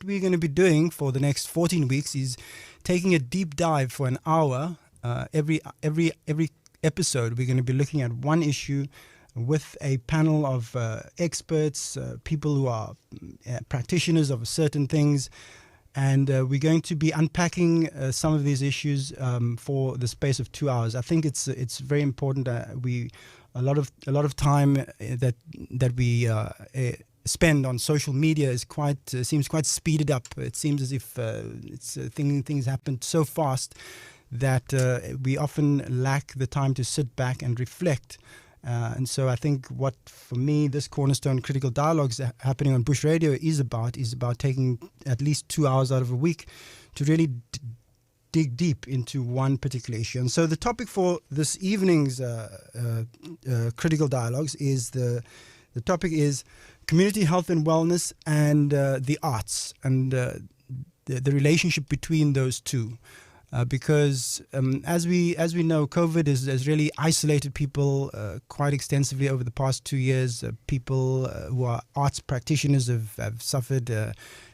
what we're going to be doing for the next 14 weeks is taking a deep dive for an hour. Every episode, we're going to be looking at one issue with a panel of experts, people who are practitioners of certain things. And we're going to be unpacking some of these issues for the space of 2 hours. I think it's very important. A lot of time that we spend on social media is seems quite speeded up. It seems as if things happen so fast that we often lack the time to sit back and reflect. And so I think what, for me, this Cornerstone Critical Dialogues happening on Bush Radio is about taking at least 2 hours out of a week to really dig deep into one particular issue. And so the topic for this evening's Critical Dialogues is the topic is community health and wellness and the arts and the relationship between those two. Because as we know, COVID has really isolated people quite extensively over the past 2 years. People who are arts practitioners have suffered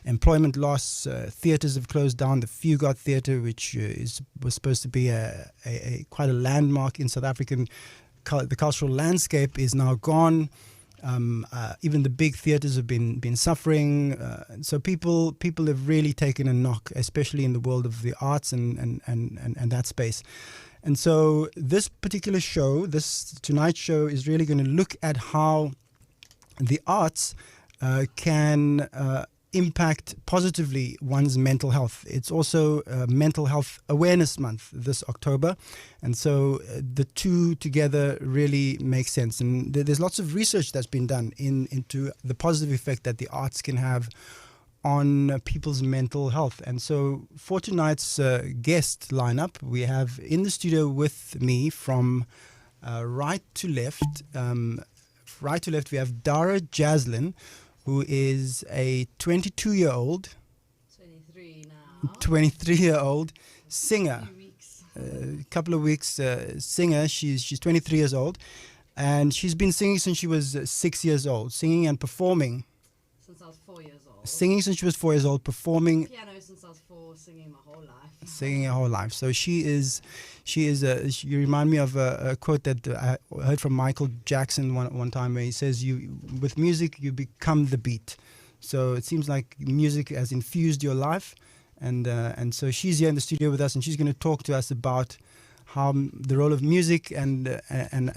employment loss. Theatres have closed down. The Fugard Theatre, which was supposed to be quite a landmark in South African the cultural landscape, is now gone. Even the big theatres have been suffering. So people have really taken a knock, especially in the world of the arts and that space. And so this particular show, this tonight's show, is really going to look at how the arts can impact positively one's mental health. It's also Mental Health Awareness Month this October, and so the two together really make sense. And there's lots of research that's been done into the positive effect that the arts can have on people's mental health. And so for tonight's guest lineup, we have in the studio with me from right to left, we have Dara Jaslin, who is a 22-year-old, 23-year-old singer. A couple of weeks singer. She's 23 years old, and she's been singing since she was 6 years old, singing and performing. Since I was 4 years old. Singing since she was 4 years old, performing. Piano since I was 4, singing my whole life. Singing her whole life. So you remind me of a quote that I heard from Michael Jackson one time, where he says, with music you become the beat. So it seems like music has infused your life, and so she's here in the studio with us, and she's going to talk to us about how the role of music and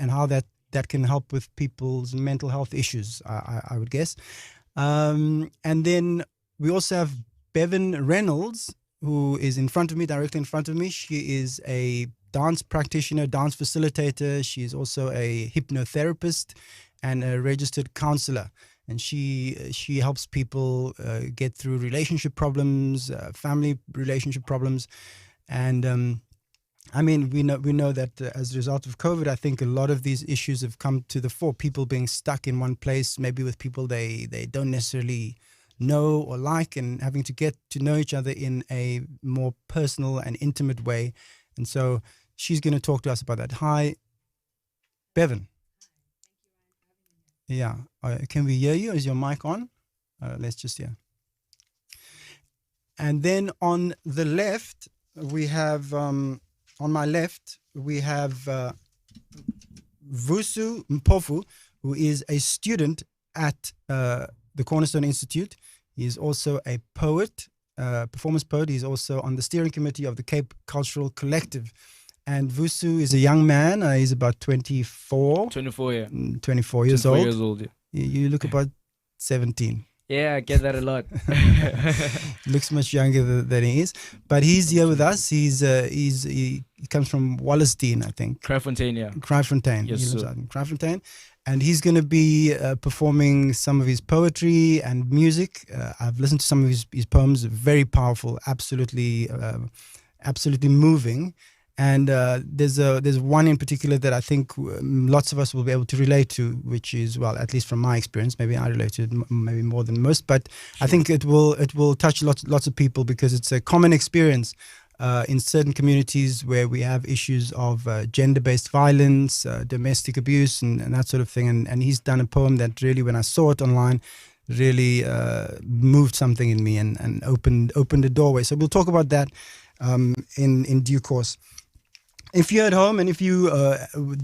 how that can help with people's mental health issues, I would guess. And then we also have Bevin Reynolds, who is directly in front of me. She is a dance practitioner, dance facilitator. She is also a hypnotherapist and a registered counsellor. And she helps people get through relationship problems, family relationship problems. And we know that as a result of COVID, I think a lot of these issues have come to the fore. People being stuck in one place, maybe with people they don't necessarily know or like, and having to get to know each other in a more personal and intimate way. And so she's going to talk to us about that. Hi, Bevin. Yeah. Can we hear you? Is your mic on? Let's just hear. And then on the left, we have, on my left, we have Vusu Mpofu, who is a student at the Cornerstone Institute. He is also a poet, performance poet. He's also on the steering committee of the Cape Cultural Collective. And Vusu is a young man. He's about 24. 24, yeah. 24 years 24 old. years old, yeah. You look about 17. Yeah, I get that a lot. Looks much younger than he is. But he's here with us. He comes from Wallerstein, I think. Kraaifontein, yeah. Kraaifontein. Yes, he lives sir. out in Kraaifontein. And he's going to be performing some of his poetry and music. I've listened to some of his poems. Very powerful, absolutely moving. And there's one in particular that I think lots of us will be able to relate to, which is, well, at least from my experience, maybe I relate to it maybe more than most, but sure. I think it will touch lots of people, because it's a common experience in certain communities where we have issues of gender-based violence, domestic abuse, and that sort of thing. And he's done a poem that really, when I saw it online, really moved something in me and opened a doorway. So we'll talk about that in due course. If you're at home and if you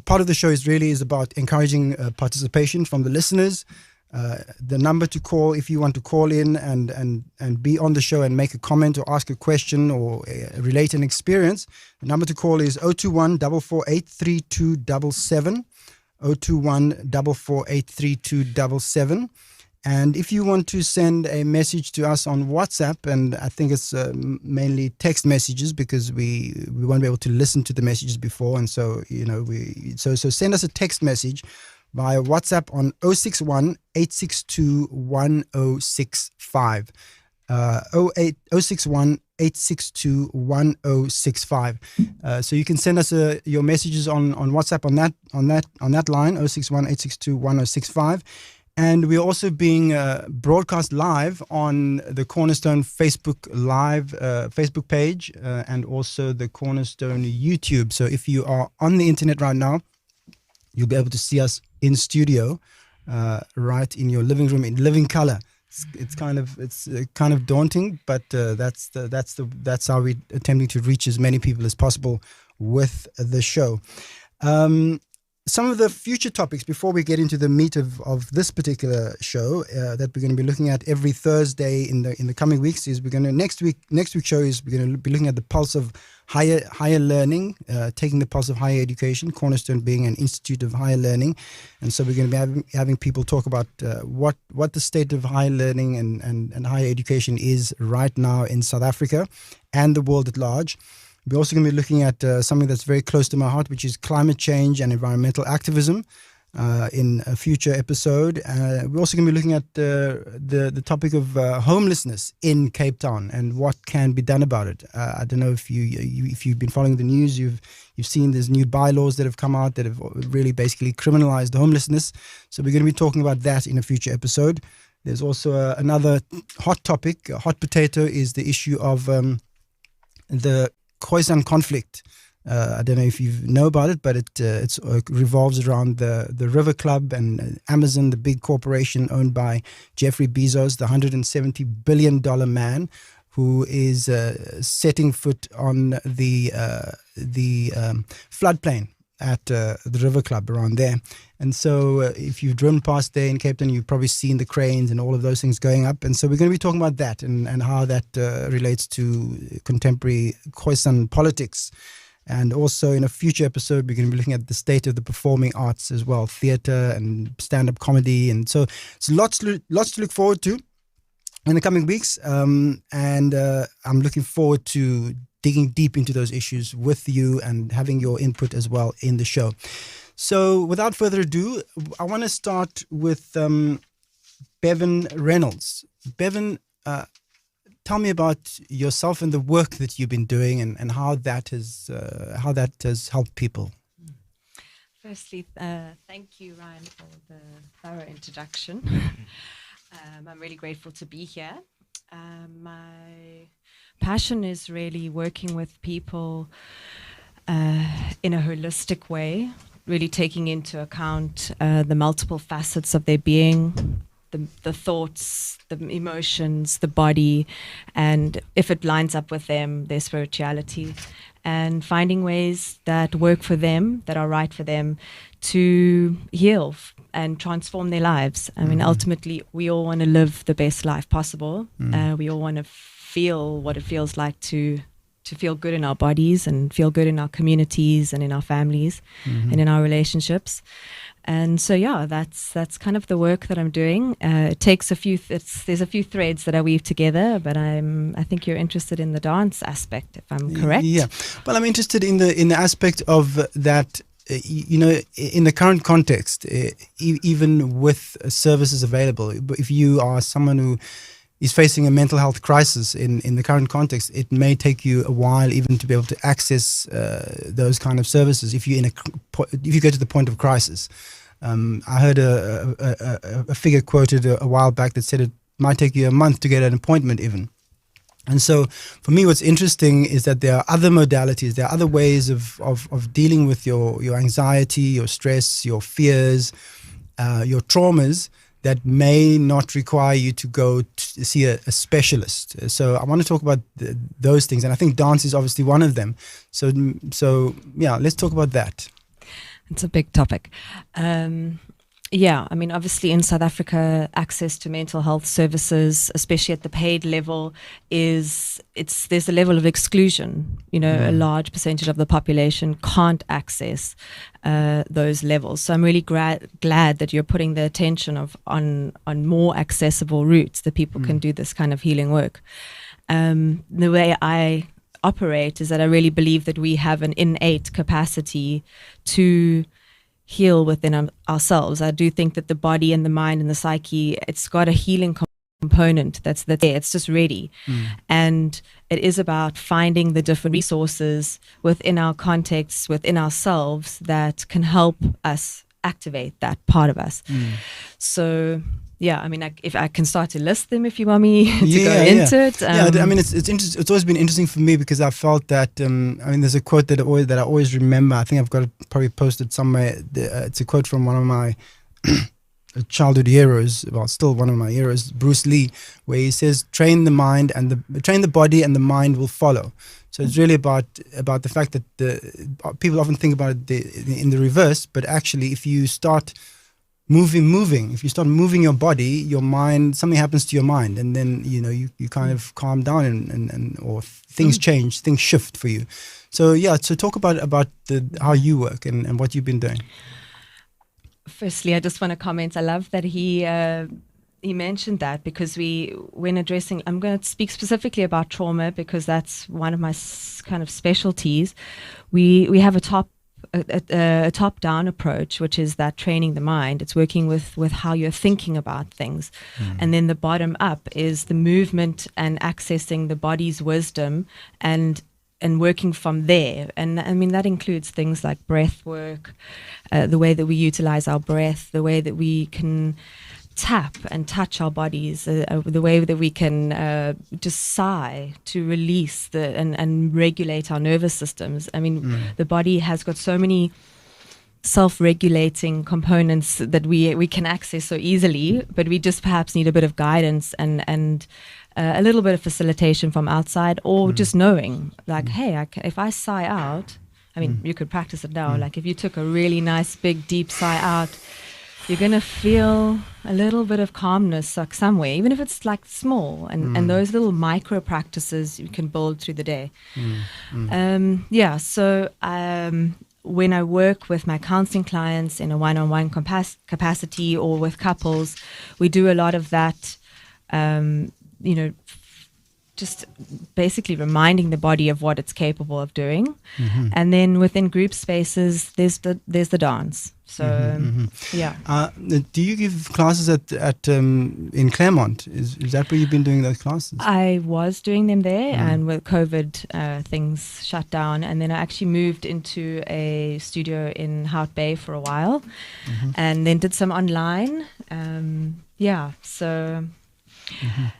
part of the show is about encouraging participation from the listeners. The number to call if you want to call in and be on the show and make a comment or ask a question or relate an experience. The number to call is 021 448 3277. 021 448 3277. And if you want to send a message to us on WhatsApp, and I think it's mainly text messages because we won't be able to listen to the messages before, and so so send us a text message via WhatsApp on 061 862 1065. 061 862 1065. So you can send us your messages on WhatsApp on that line 061 862 1065. And we're also being broadcast live on the Cornerstone Facebook page and also the Cornerstone YouTube. So if you are on the internet right now, you'll be able to see us in studio, right in your living room in living color. It's kind of daunting, but that's how we're attempting to reach as many people as possible with the show. Some of the future topics before we get into the meat of this particular show that we're going to be looking at every Thursday in the coming weeks is next week's show is we're going to be looking at the pulse of higher learning, taking the pulse of higher education, Cornerstone being an institute of higher learning. And so we're going to be having people talk about what the state of higher learning and higher education is right now in South Africa and the world at large. We're also going to be looking at something that's very close to my heart, which is climate change and environmental activism in a future episode. We're also going to be looking at the topic of homelessness in Cape Town and what can be done about it. I don't know if you've been following the news, you've seen there's new bylaws that have come out that have really basically criminalized homelessness. So we're going to be talking about that in a future episode. There's also another hot topic, a hot potato, is the issue of the Khoisan conflict. I don't know if you know about it, but it revolves around the River Club and Amazon, the big corporation owned by Jeffrey Bezos, the $170 billion man who is setting foot on the floodplain at the River Club around there. And so if you've driven past there in Cape Town, you've probably seen the cranes and all of those things going up. And so we're going to be talking about that and how that relates to contemporary Khoisan politics. And also in a future episode, we're going to be looking at the state of the performing arts as well, theatre and stand-up comedy. And so it's lots to look forward to in the coming weeks. And I'm looking forward to digging deep into those issues with you and having your input as well in the show. So without further ado, I want to start with Bevin Reynolds. Bevin, tell me about yourself and the work that you've been doing and how that has helped people. Firstly, thank you, Ryan, for the thorough introduction. I'm really grateful to be here. My passion is really working with people in a holistic way, really taking into account the multiple facets of their being, the thoughts, the emotions, the body, and if it lines up with them, their spirituality, and finding ways that work for them, that are right for them, to heal and transform their lives. I mean, ultimately, we all want to live the best life possible. We all want to feel what it feels like to feel good in our bodies and feel good in our communities and in our families and in our relationships. And so, yeah, that's kind of the work that I'm doing. It takes there's a few threads that I weave together, but I think you're interested in the dance aspect, if I'm correct. Yeah. Well, I'm interested in the aspect of that. In the current context, even with services available, if you are someone who is facing a mental health crisis in the current context, it may take you a while even to be able to access those kind of services. If you go to the point of crisis, I heard a figure quoted a while back that said it might take you a month to get an appointment even. And so for me, what's interesting is that there are other modalities, there are other ways of dealing with your anxiety, your stress, your fears, your traumas that may not require you to go to see a specialist. So I want to talk about those things, and I think dance is obviously one of them. So yeah, let's talk about that. It's a big topic. Yeah, I mean, obviously in South Africa, access to mental health services, especially at the paid level, there's a level of exclusion. You know, a large percentage of the population can't access those levels. So I'm really glad that you're putting the attention on more accessible routes that people can do this kind of healing work. The way I operate is that I really believe that we have an innate capacity to heal within ourselves. I do think that the body and the mind and the psyche, it's got a healing component that's there. It's just ready. And it is about finding the different resources within our contexts, within ourselves, that can help us activate that part of us. So yeah, I mean, if I can start to list them if you want me to go into it. I mean, it's always been interesting for me because I felt that, I mean, there's a quote that I always remember. I think I've got it probably posted somewhere. It's a quote from one of my childhood heroes, well, still one of my heroes, Bruce Lee, where he says, train the body and the mind will follow. So it's really about the fact that people often think about it in the reverse, but actually if you start moving. If you start moving your body, your mind, something happens to your mind, and then you kind of calm down and or things change, things shift for you. So yeah, so talk about how you work and what you've been doing. Firstly, I just want to comment. I love that he mentioned that, because when addressing, I'm going to speak specifically about trauma because that's one of my kind of specialties. We have a top-down approach, which is that training the mind. It's working with how you're thinking about things. And then the bottom up is the movement and accessing the body's wisdom and working from there. And I mean, that includes things like breath work, the way that we utilize our breath, the way that we can tap and touch our bodies, the way that we can just sigh to release and regulate our nervous systems. I mean, the body has got so many self-regulating components that we can access so easily, but we just perhaps need a bit of guidance and a little bit of facilitation from outside, or just knowing, like, hey, if I sigh out, I mean, you could practice it now. Like if you took a really nice, big, deep sigh out, you're going to feel a little bit of calmness like somewhere, even if it's like small. And those little micro practices you can build through the day. So when I work with my counseling clients in a one-on-one capacity or with couples, we do a lot of that, just basically reminding the body of what it's capable of doing. And then within group spaces, there's the dance. So yeah. Do you give classes at in Claremont? Is that where you've been doing those classes? I was doing them there, and with COVID, things shut down. And then I actually moved into a studio in Hout Bay for a while, and then did some online. So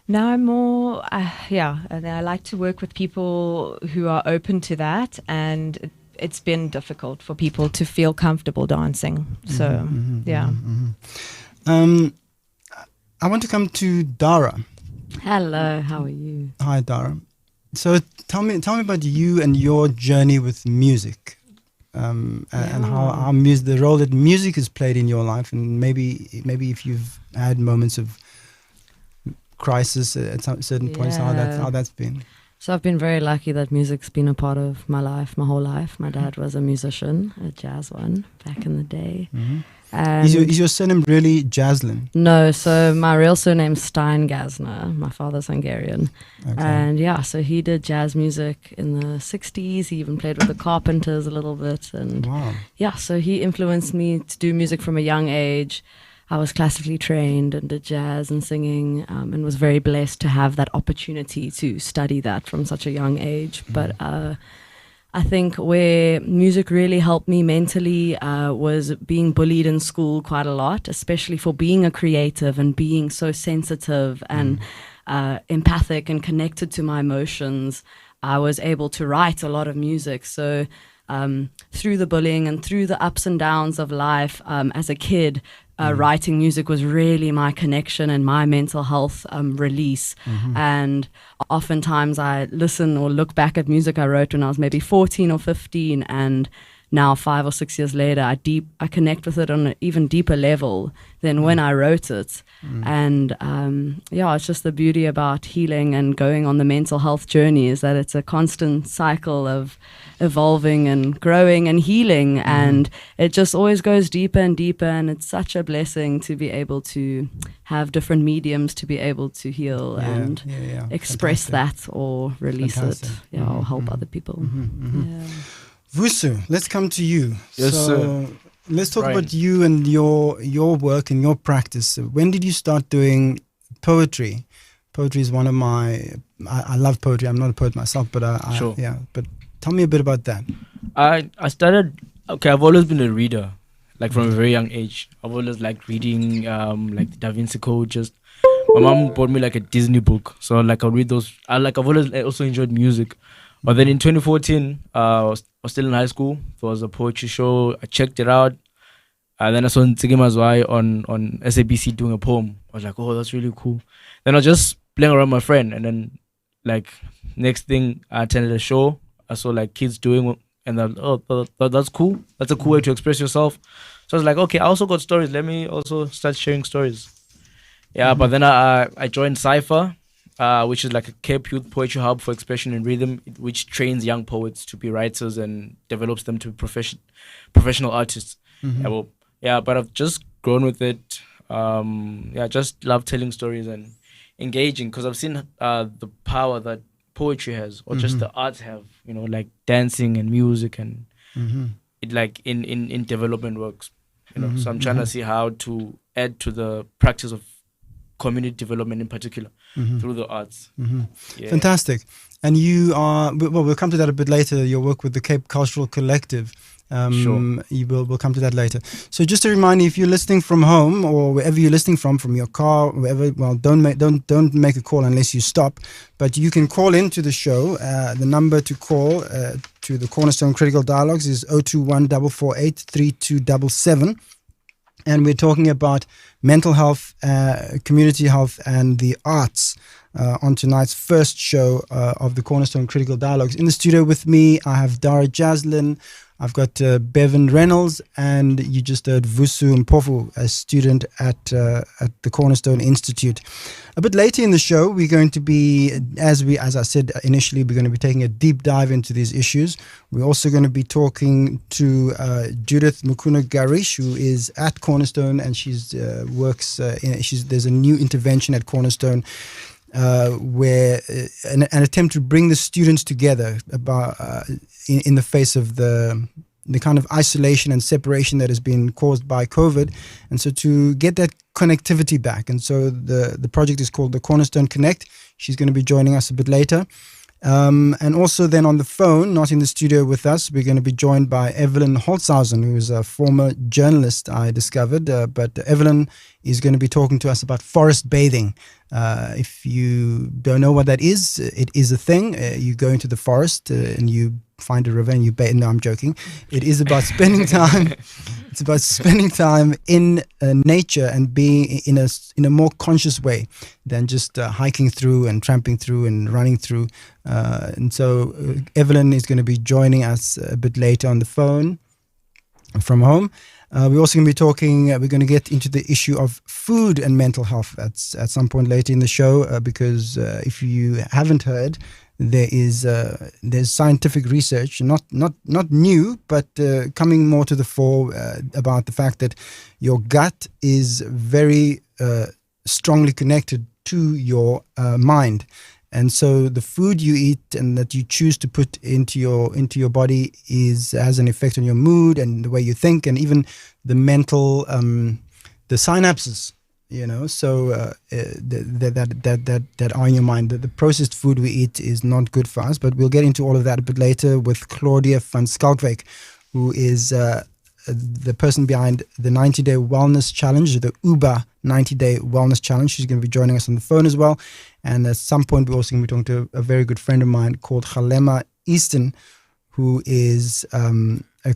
now I'm more, and I like to work with people who are open to that, and it's been difficult for people to feel comfortable dancing. So, I want to come to Dara. Hello, how are you? Hi, Dara. So tell me about you and your journey with music, and how music, the role that music has played in your life, and maybe if you've had moments of crisis at some certain points, how that's been. So I've been very lucky that music's been a part of my life, my whole life. My dad was a musician, a jazz one, back in the day. Is your surname really Jaslyn? No, so my real surname's Stein-Gassner. My father's Hungarian. Okay. And so he did jazz music in the 60s. He even played with the Carpenters a little bit. And so he influenced me to do music from a young age. I was classically trained and did jazz and singing, and was very blessed to have that opportunity to study that from such a young age. But I think where music really helped me mentally was being bullied in school quite a lot, especially for being a creative and being so sensitive and empathic and connected to my emotions. I was able to write a lot of music. So through the bullying and through the ups and downs of life as a kid, writing music was really my connection and my mental health release. And oftentimes I listen or look back at music I wrote when I was maybe 14 or 15, and now 5 or 6 years later, I connect with it on an even deeper level than when I wrote it. And it's just the beauty about healing and going on the mental health journey is that it's a constant cycle of evolving and growing and healing, and it just always goes deeper and deeper. And it's such a blessing to be able to have different mediums to be able to heal and express that or release it, or help other people. Yeah. Vusu, let's come to you. Yes, sir. Let's talk about you and your work and your practice. When did you start doing poetry? Poetry is one of my... I love poetry. I'm not a poet myself, but Sure. But tell me a bit about that. I started... Okay, I've always been a reader, like from a very young age. I've always liked reading, like the Da Vinci Code. Just my mom bought me like a Disney book, so like I'll read those. I've always also enjoyed music. But then in 2014, I was still in high school. There was a poetry show. I checked it out. And then I saw Ntsiki Mazwai on SABC doing a poem. I was like, oh, that's really cool. Then I was just playing around with my friend. And then, like, next thing, I attended a show. I saw, like, kids doing, and I was, oh, that's cool. That's a cool way to express yourself. So I was like, okay, I also got stories. Let me also start sharing stories. Yeah, but then I joined Cypher, which is like a Cape Youth Poetry Hub for Expression and Rhythm, which trains young poets to be writers and develops them to professional artists. But I've just grown with it. Just love telling stories and engaging, because I've seen the power that poetry has, or just the arts have, like dancing and music, and it like in development works, So I'm trying to see how to add to the practice of community development in particular through the arts. Fantastic. And you are, well, we'll come to that a bit later, your work with the Cape Cultural Collective. Sure. We'll come to that later. So just a reminder, if you're listening from home or wherever you're listening from your car, wherever, well, don't make a call unless you stop. But you can call into the show. The number to call to the Cornerstone Critical Dialogues is 021 448 3277. And we're talking about mental health, community health, and the arts on tonight's first show of the Cornerstone Critical Dialogues. In the studio with me, I have Dara Jaslyn, I've got Bevin Reynolds, and you just heard Vusu Mpofu, a student at the Cornerstone Institute. A bit later in the show, we're going to be, as I said initially, we're going to be taking a deep dive into these issues. We're also going to be talking to Judith Mukuna-Garish, who is at Cornerstone, and she's works. There's a new intervention at Cornerstone, where an attempt to bring the students together about in the face of the kind of isolation and separation that has been caused by COVID, and so to get that connectivity back. And so the project is called the Cornerstone Connect. She's going to be joining us a bit later. And also then on the phone, not in the studio with us, we're going to be joined by Evelyn Holtzhausen, who is a former journalist, I discovered. But Evelyn is going to be talking to us about forest bathing. If you don't know what that is, it is a thing. You go into the forest and you find a river and you bathe. No, I'm joking. It is about spending time. It's about spending time in nature and being in a more conscious way than just hiking through and tramping through and running through. And so Evelyn is going to be joining us a bit later on the phone from home. We're also going to be talking, we're going to get into the issue of food and mental health at some point later in the show, because if you haven't heard, there's scientific research, not new, but coming more to the fore about the fact that your gut is very strongly connected to your mind. And so the food you eat and that you choose to put into your body has an effect on your mood and the way you think, and even the mental the synapses, so that are in your mind. The processed food we eat is not good for us, but we'll get into all of that a bit later with Claudia van Skalkwyk, who is the person behind the 90-day wellness challenge, the UBA 90-day wellness challenge. She's going to be joining us on the phone as well. And at some point, we're also going to be talking to a very good friend of mine called Halema Easton, who is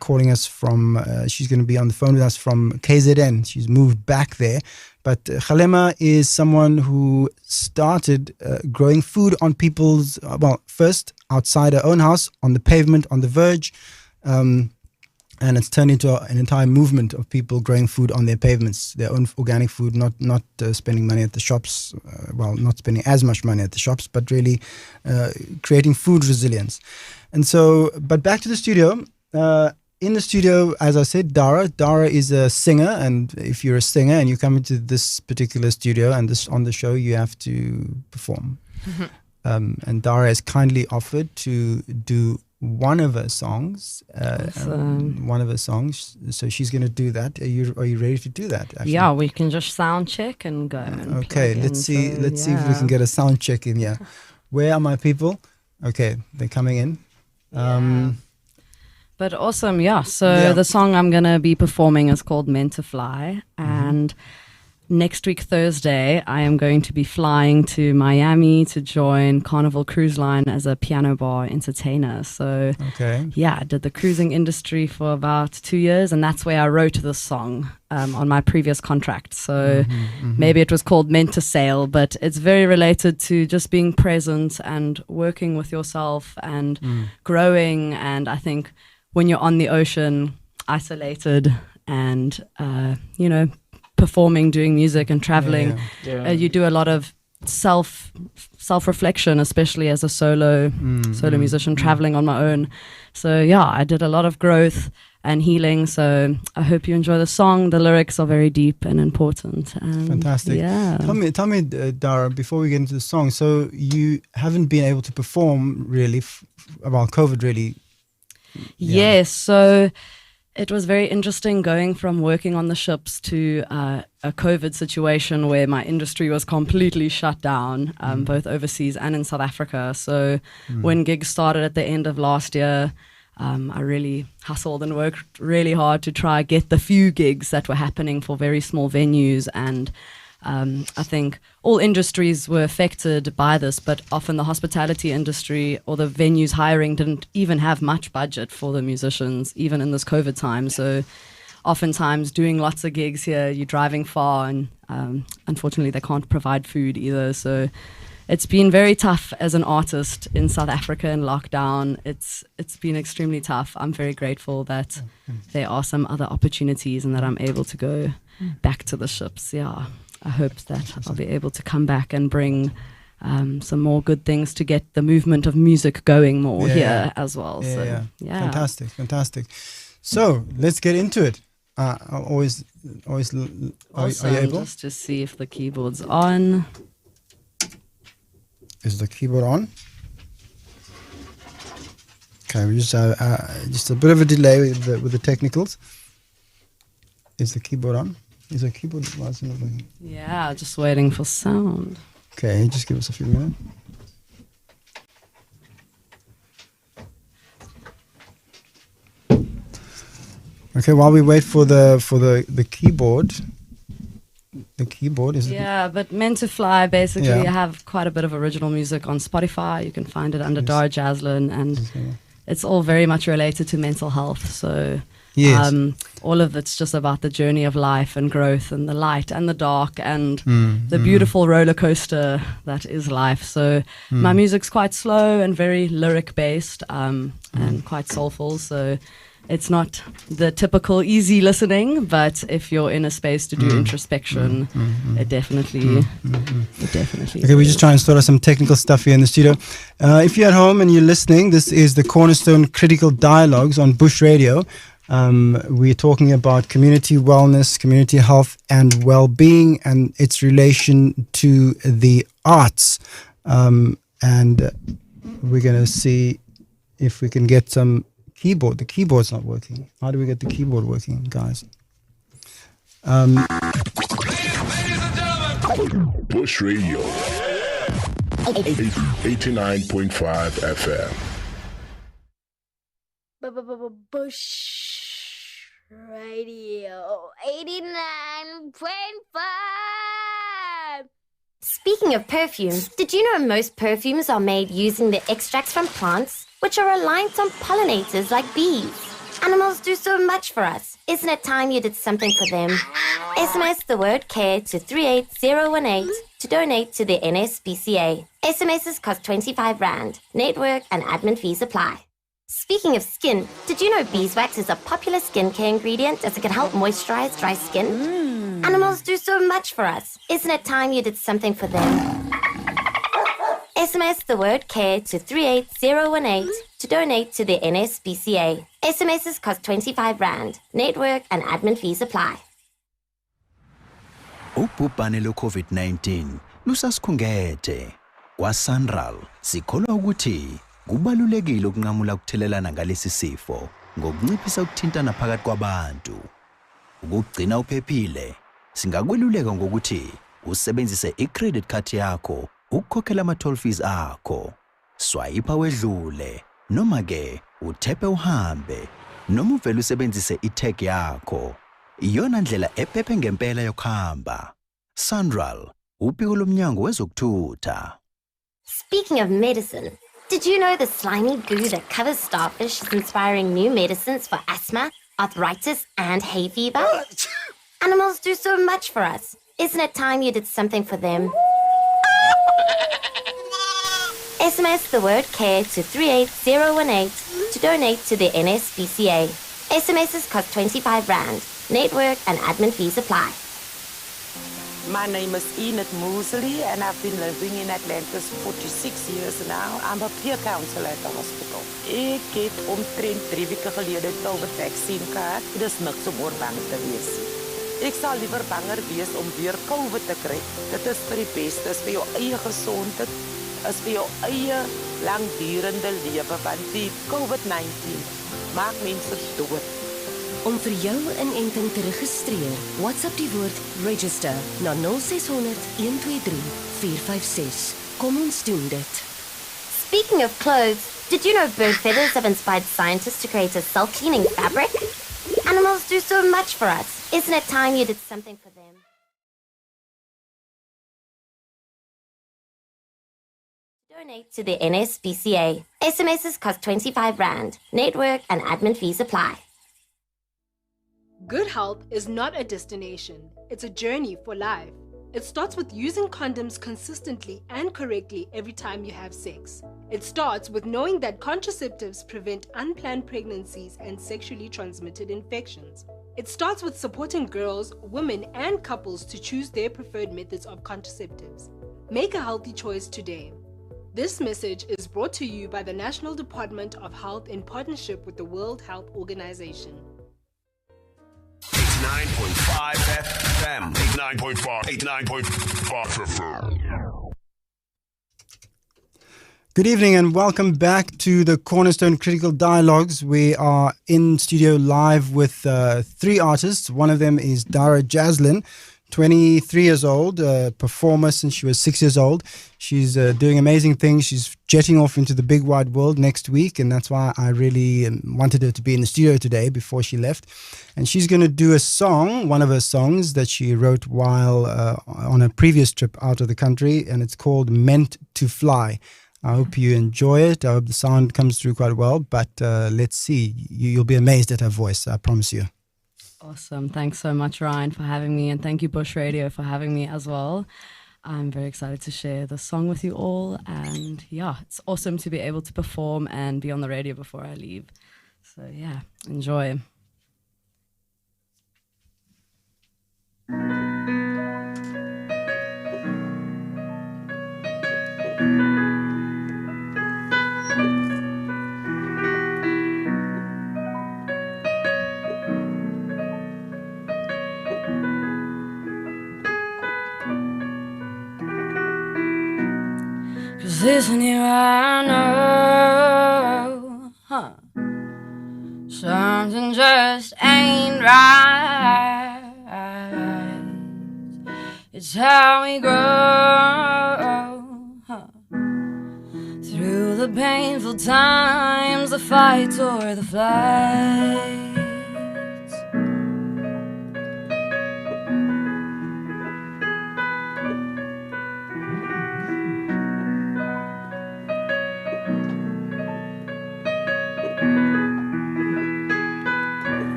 calling us from, she's going to be on the phone with us from KZN. She's moved back there. But Kgalema is someone who started growing food on people's, first outside her own house, on the pavement, on the verge. And it's turned into an entire movement of people growing food on their pavements, their own organic food, not spending money at the shops, not spending as much money at the shops, but really creating food resilience. And so, but back to the studio. In the studio, as I said, Dara. Dara is a singer, and if you're a singer and you come into this particular studio and this on the show, you have to perform. And Dara has kindly offered to do one of her songs. One of her songs. So she's going to do that. Are you ready to do that? Actually? Yeah, we can just sound check and go. And okay, let's see if we can get a sound check in here. Where are my people? Okay, they're coming in. But awesome, yeah. So the song I'm going to be performing is called Meant to Fly. And next week, Thursday, I am going to be flying to Miami to join Carnival Cruise Line as a piano bar entertainer. So, I did the cruising industry for about 2 years, and that's where I wrote this song on my previous contract. So maybe it was called Meant to Sail, but it's very related to just being present and working with yourself and growing. And I think when you're on the ocean, isolated and, performing, doing music and traveling, you do a lot of self-reflection, especially as a solo musician traveling on my own. So I did a lot of growth and healing. So I hope you enjoy the song. The lyrics are very deep and important. And fantastic. Tell me, Dara, before we get into the song. So you haven't been able to perform really about COVID, really. Yes. So it was very interesting going from working on the ships to a COVID situation where my industry was completely shut down, both overseas and in South Africa. So when gigs started at the end of last year, I really hustled and worked really hard to try get the few gigs that were happening for very small venues. And I think all industries were affected by this, but often the hospitality industry or the venues hiring didn't even have much budget for the musicians, even in this COVID time. So oftentimes doing lots of gigs here, you're driving far, and unfortunately they can't provide food either. So it's been very tough as an artist in South Africa in lockdown. It's been extremely tough. I'm very grateful that there are some other opportunities and that I'm able to go back to the ships. I hope that I'll be able to come back and bring some more good things to get the movement of music going more here as well. Fantastic. So let's get into it. Are you able? Just to see if the keyboard's on. Is the keyboard on? Okay, we just a bit of a delay with the technicals. Is the keyboard on? Is the keyboard? Why is it not working? Yeah, just waiting for sound. Okay, just give us a few minutes. Okay, while we wait for the keyboard. The keyboard is but Meant to Fly, basically I have quite a bit of original music on Spotify. You can find it under Dara Jaslin, and it's all very much related to mental health. So all of it's just about the journey of life and growth and the light and the dark and the beautiful roller coaster that is life. So my music's quite slow and very lyric based and quite soulful. So it's not the typical easy listening, but if you're in a space to do introspection, it definitely Okay, we just try and sort out some technical stuff here in the studio. If you're at home and you're listening, this is the Cornerstone Critical Dialogues on Bush Radio. We're talking about community wellness, community health and well-being and its relation to the arts. And we're going to see if we can get some keyboard. The keyboard's not working. How do we get the keyboard working, guys? Bush Radio 89.5 FM. Bush Radio 89.5. Speaking of perfume, did you know most perfumes are made using the extracts from plants? which are reliant on pollinators like bees. Animals do so much for us. Isn't it time you did something for them? SMS the word care to 38018 to donate to the NSPCA. SMSs cost 25 Rand. Network and admin fees apply. Speaking of skin, did you know beeswax is a popular skincare ingredient as it can help moisturize dry skin? Animals do so much for us. Isn't it time you did something for them? SMS the word care to 38018 to donate to the NSPCA. SMSs cost 25 Rand. Network and admin fees apply. Ubhubhane lo-COVID-19 lusasikhungethe. Kwa-Sanral sikholwa ukuthi kubalulekile ukunqamula ukuthelelana ngalesi sifo ngokunciphisa ukuthintana phakathi kwabantu. Ukugcina uphephile, singakweluleka ngokuthi usebenzise i-credit card yakho ukukhokhela ama-toll fees akho. Swipe wedlule, noma ke uthepe uhambe, noma uvele usebenzise i-tag yakho. Iyona ndlela ephephe ngempela yokuhamba. Sanral, uphiko lomnyango wezokuthutha. Speaking of medicine, did you know the slimy goo that covers starfish is inspiring new medicines for asthma, arthritis, and hay fever? Animals do so much for us. Isn't it time you did something for them? SMS the word care to 38018 to donate to the NSPCA. SMSs cost 25 Rand. Network and admin fees apply. My name is Enid Mosley and I've been living in Atlanta for 46 years now. I'm a peer counselor at the hospital. Ik heb omtrent 3 weke gelede COVID-vaccine gehad. Dit is niks om oor bang te wees. Ik zal liever banger wees om weer COVID te kry. Dit is vir die beste, is vir jou eie gesondheid, is vir jou eie langdurende lewe, want die COVID-19 maak mense dood. Om vir jou inenting te registreer, WhatsApp die woord register na 0600 123 456. Kom ons doen dit. Speaking of clothes, did you know bird feathers have inspired scientists to create a self-cleaning fabric? Animals do so much for us. Isn't it time you did something for them? Donate to the NSPCA. SMSs cost 25 Rand. Network and admin fees apply. Good health is not a destination, it's a journey for life. It starts with using condoms consistently and correctly every time you have sex. It starts with knowing that contraceptives prevent unplanned pregnancies and sexually transmitted infections. It starts with supporting girls, women, and couples to choose their preferred methods of contraceptives. Make a healthy choice today. This message is brought to you by the National Department of Health in partnership with the World Health Organization. 89.5 FM. 89.5 FM. Good evening and welcome back to the Cornerstone Critical Dialogues. We are in studio live with 3 artists. One of them is Dara Jaslyn, 23 years old, performer since she was 6 years old. She's doing amazing things. She's jetting off into the big wide world next week, and that's why I really wanted her to be in the studio today before she left. And she's going to do a song, one of her songs that she wrote while on a previous trip out of the country, and it's called Meant to Fly. I hope you enjoy it. I hope the sound comes through quite well, but let's see. You'll be amazed at her voice, I promise you. Awesome. Thanks so much, Ryan, for having me, and thank you, Bush Radio, for having me as well. I'm very excited to share the song with you all, and yeah, it's awesome to be able to perform and be on the radio before I leave. So yeah, enjoy. Listen here, I know something just ain't right. It's how we grow through the painful times, the fight or the flight.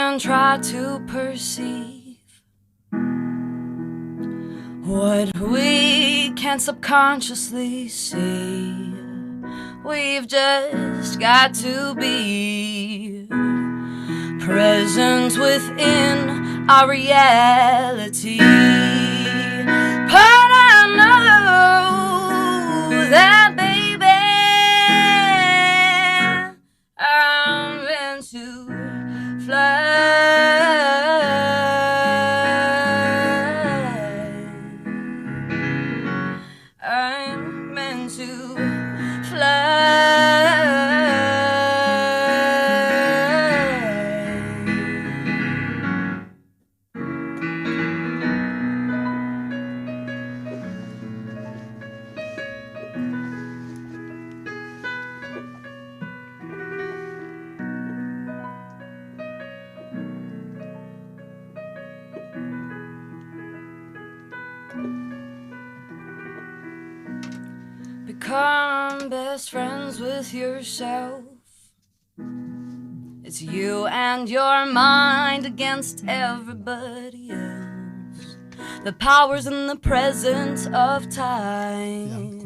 can try to perceive what we can subconsciously see. We've just got to be present within our reality. But I know that, baby, I'm meant to fly. I'm meant to fly. Become best friends with yourself. It's you and your mind against everybody else. The power's in the presence of time.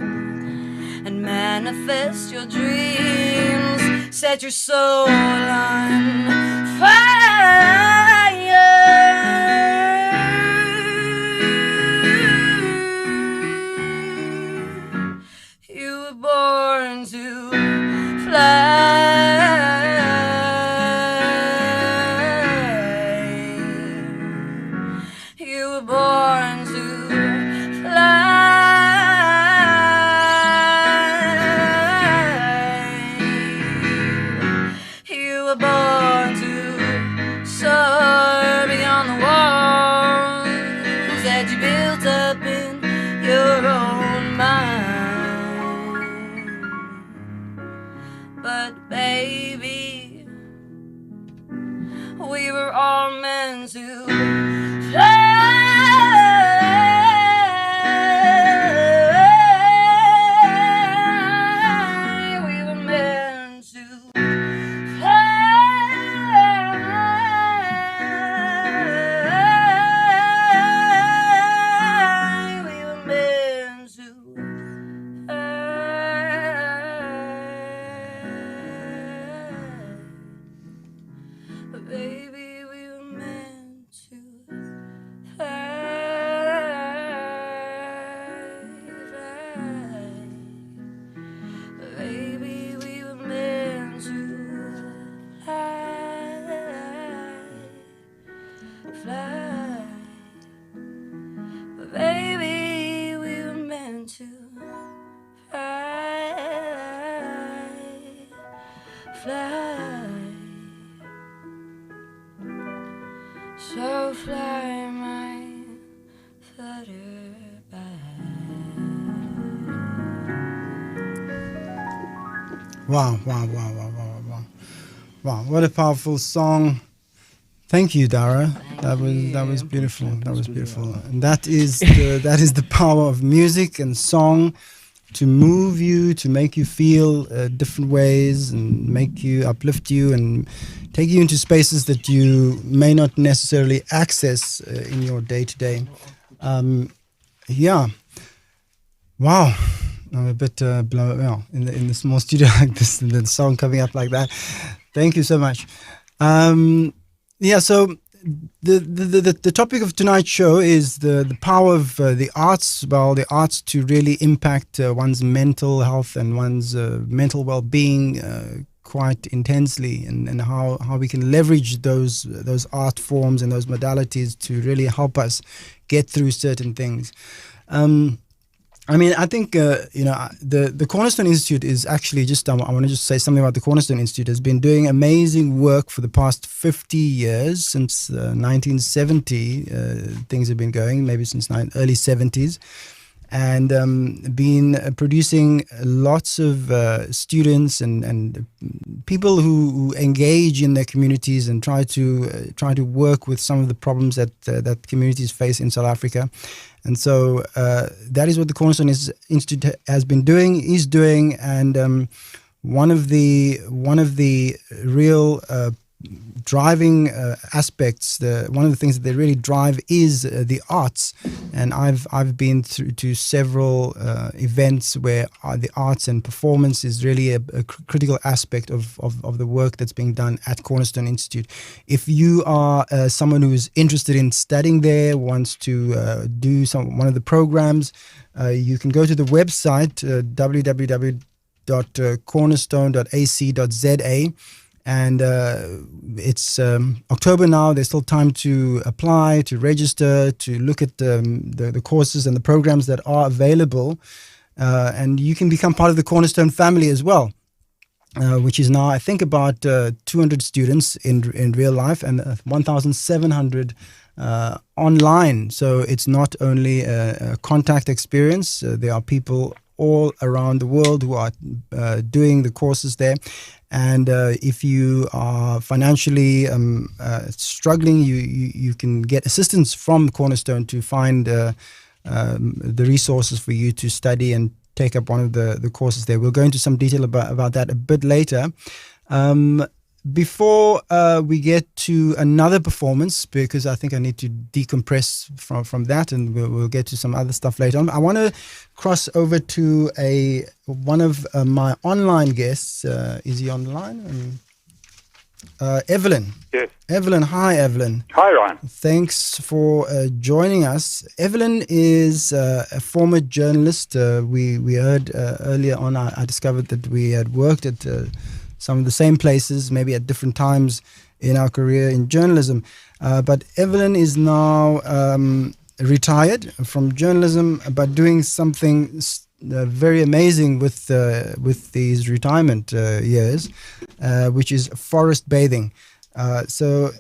And manifest your dreams. Set your soul on fire. You were born to fly. You were born to fly. You were born to soar beyond the walls that you built up in your own mind. But baby, we were all meant to fly. We were meant to fly. We were meant to fly. Baby, we were meant to baby, we were meant to fly. But baby, we were meant to fly. So fly my Wow. What a powerful song. Thank you, Dara. That was beautiful. That was beautiful. And that is the power of music and song to move you, to make you feel different ways and make you uplift you and take you into spaces that you may not necessarily access in your day-to-day. Yeah. Wow. I'm a bit blown in the small studio like this, and the song coming up like that. Thank you so much. Yeah, so the topic of tonight's show is the power of the arts. Well, the arts to really impact one's mental health and one's mental well-being quite intensely, and how we can leverage those art forms and those modalities to really help us get through certain things. I mean, I think, the Cornerstone Institute is actually just, I want to just say something about the Cornerstone Institute, has been doing amazing work for the past 50 years, since 1970, things have been going, maybe since early 70s, and been producing lots of students and people who engage in their communities and try to work with some of the problems that communities face in South Africa. And so that is what the Cornerstone Institute is doing, and one of the real driving aspects, one of the things that they really drive is the arts. And I've been through to several events where the arts and performance is really a critical aspect of the work that's being done at Cornerstone Institute. If you are someone who is interested in studying there, wants to do one of the programs, you can go to the website www.cornerstone.ac.za. And it's October now. There's still time to apply, to register, to look at the courses and the programs that are available. And you can become part of the Cornerstone family as well, which is now, I think, about 200 students in real life and 1,700 online. So it's not only a contact experience. There are people all around the world who are doing the courses there. And if you are financially struggling, you can get assistance from Cornerstone to find the resources for you to study and take up one of the courses there. We'll go into some detail about that a bit later. Before we get to another performance, because I think I need to decompress from that, and we'll get to some other stuff later on. I want to cross over to one of my online guests. Is he online? Evelyn. Yes. Evelyn. Hi, Evelyn. Hi, Ryan. Thanks for joining us. Evelyn is a former journalist. We heard earlier on, I discovered that we had worked at some of the same places, maybe at different times in our career in journalism. But Evelyn is now retired from journalism, but doing something very amazing with these retirement years, which is forest bathing. So,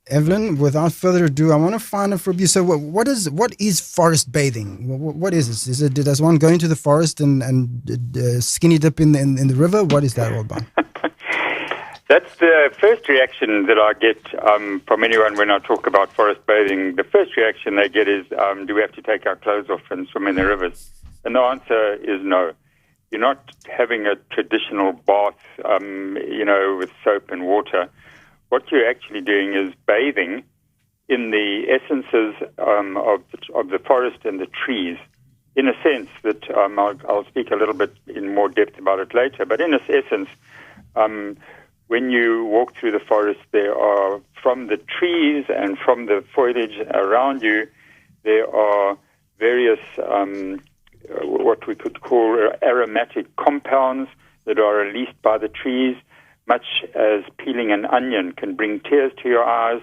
Evelyn, without further ado, I want to find out from you. So, what is forest bathing? What is this? Does one go into the forest and skinny dip in the river? What is that all about? That's the first reaction that I get from anyone when I talk about forest bathing. The first reaction they get is, do we have to take our clothes off and swim in the rivers? And the answer is no. You're not having a traditional bath, with soap and water. What you're actually doing is bathing in the essences of the forest and the trees, in a sense that I'll speak a little bit in more depth about it later. But in essence, when you walk through the forest, there are, from the trees and from the foliage around you, there are various what we could call aromatic compounds that are released by the trees, much as peeling an onion can bring tears to your eyes.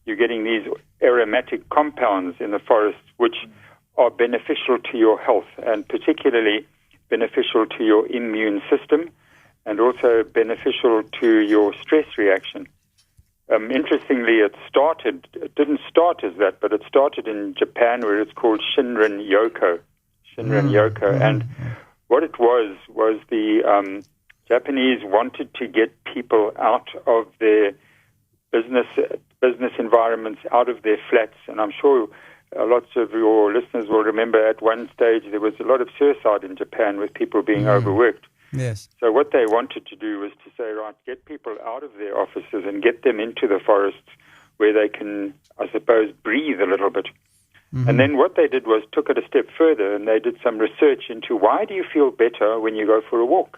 You're getting these aromatic compounds in the forest which are beneficial to your health, and particularly beneficial to your immune system, and also beneficial to your stress reaction. Interestingly, it didn't start as that, but it started in Japan, where it's called Shinrin Yoko. And what it was the Japanese wanted to get people out of their business environments, out of their flats. And I'm sure lots of your listeners will remember at one stage there was a lot of suicide in Japan with people being overworked. Yes. So what they wanted to do was to say, right, get people out of their offices and get them into the forests where they can, I suppose, breathe a little bit. Mm-hmm. And then what they did was took it a step further, and they did some research into why do you feel better when you go for a walk?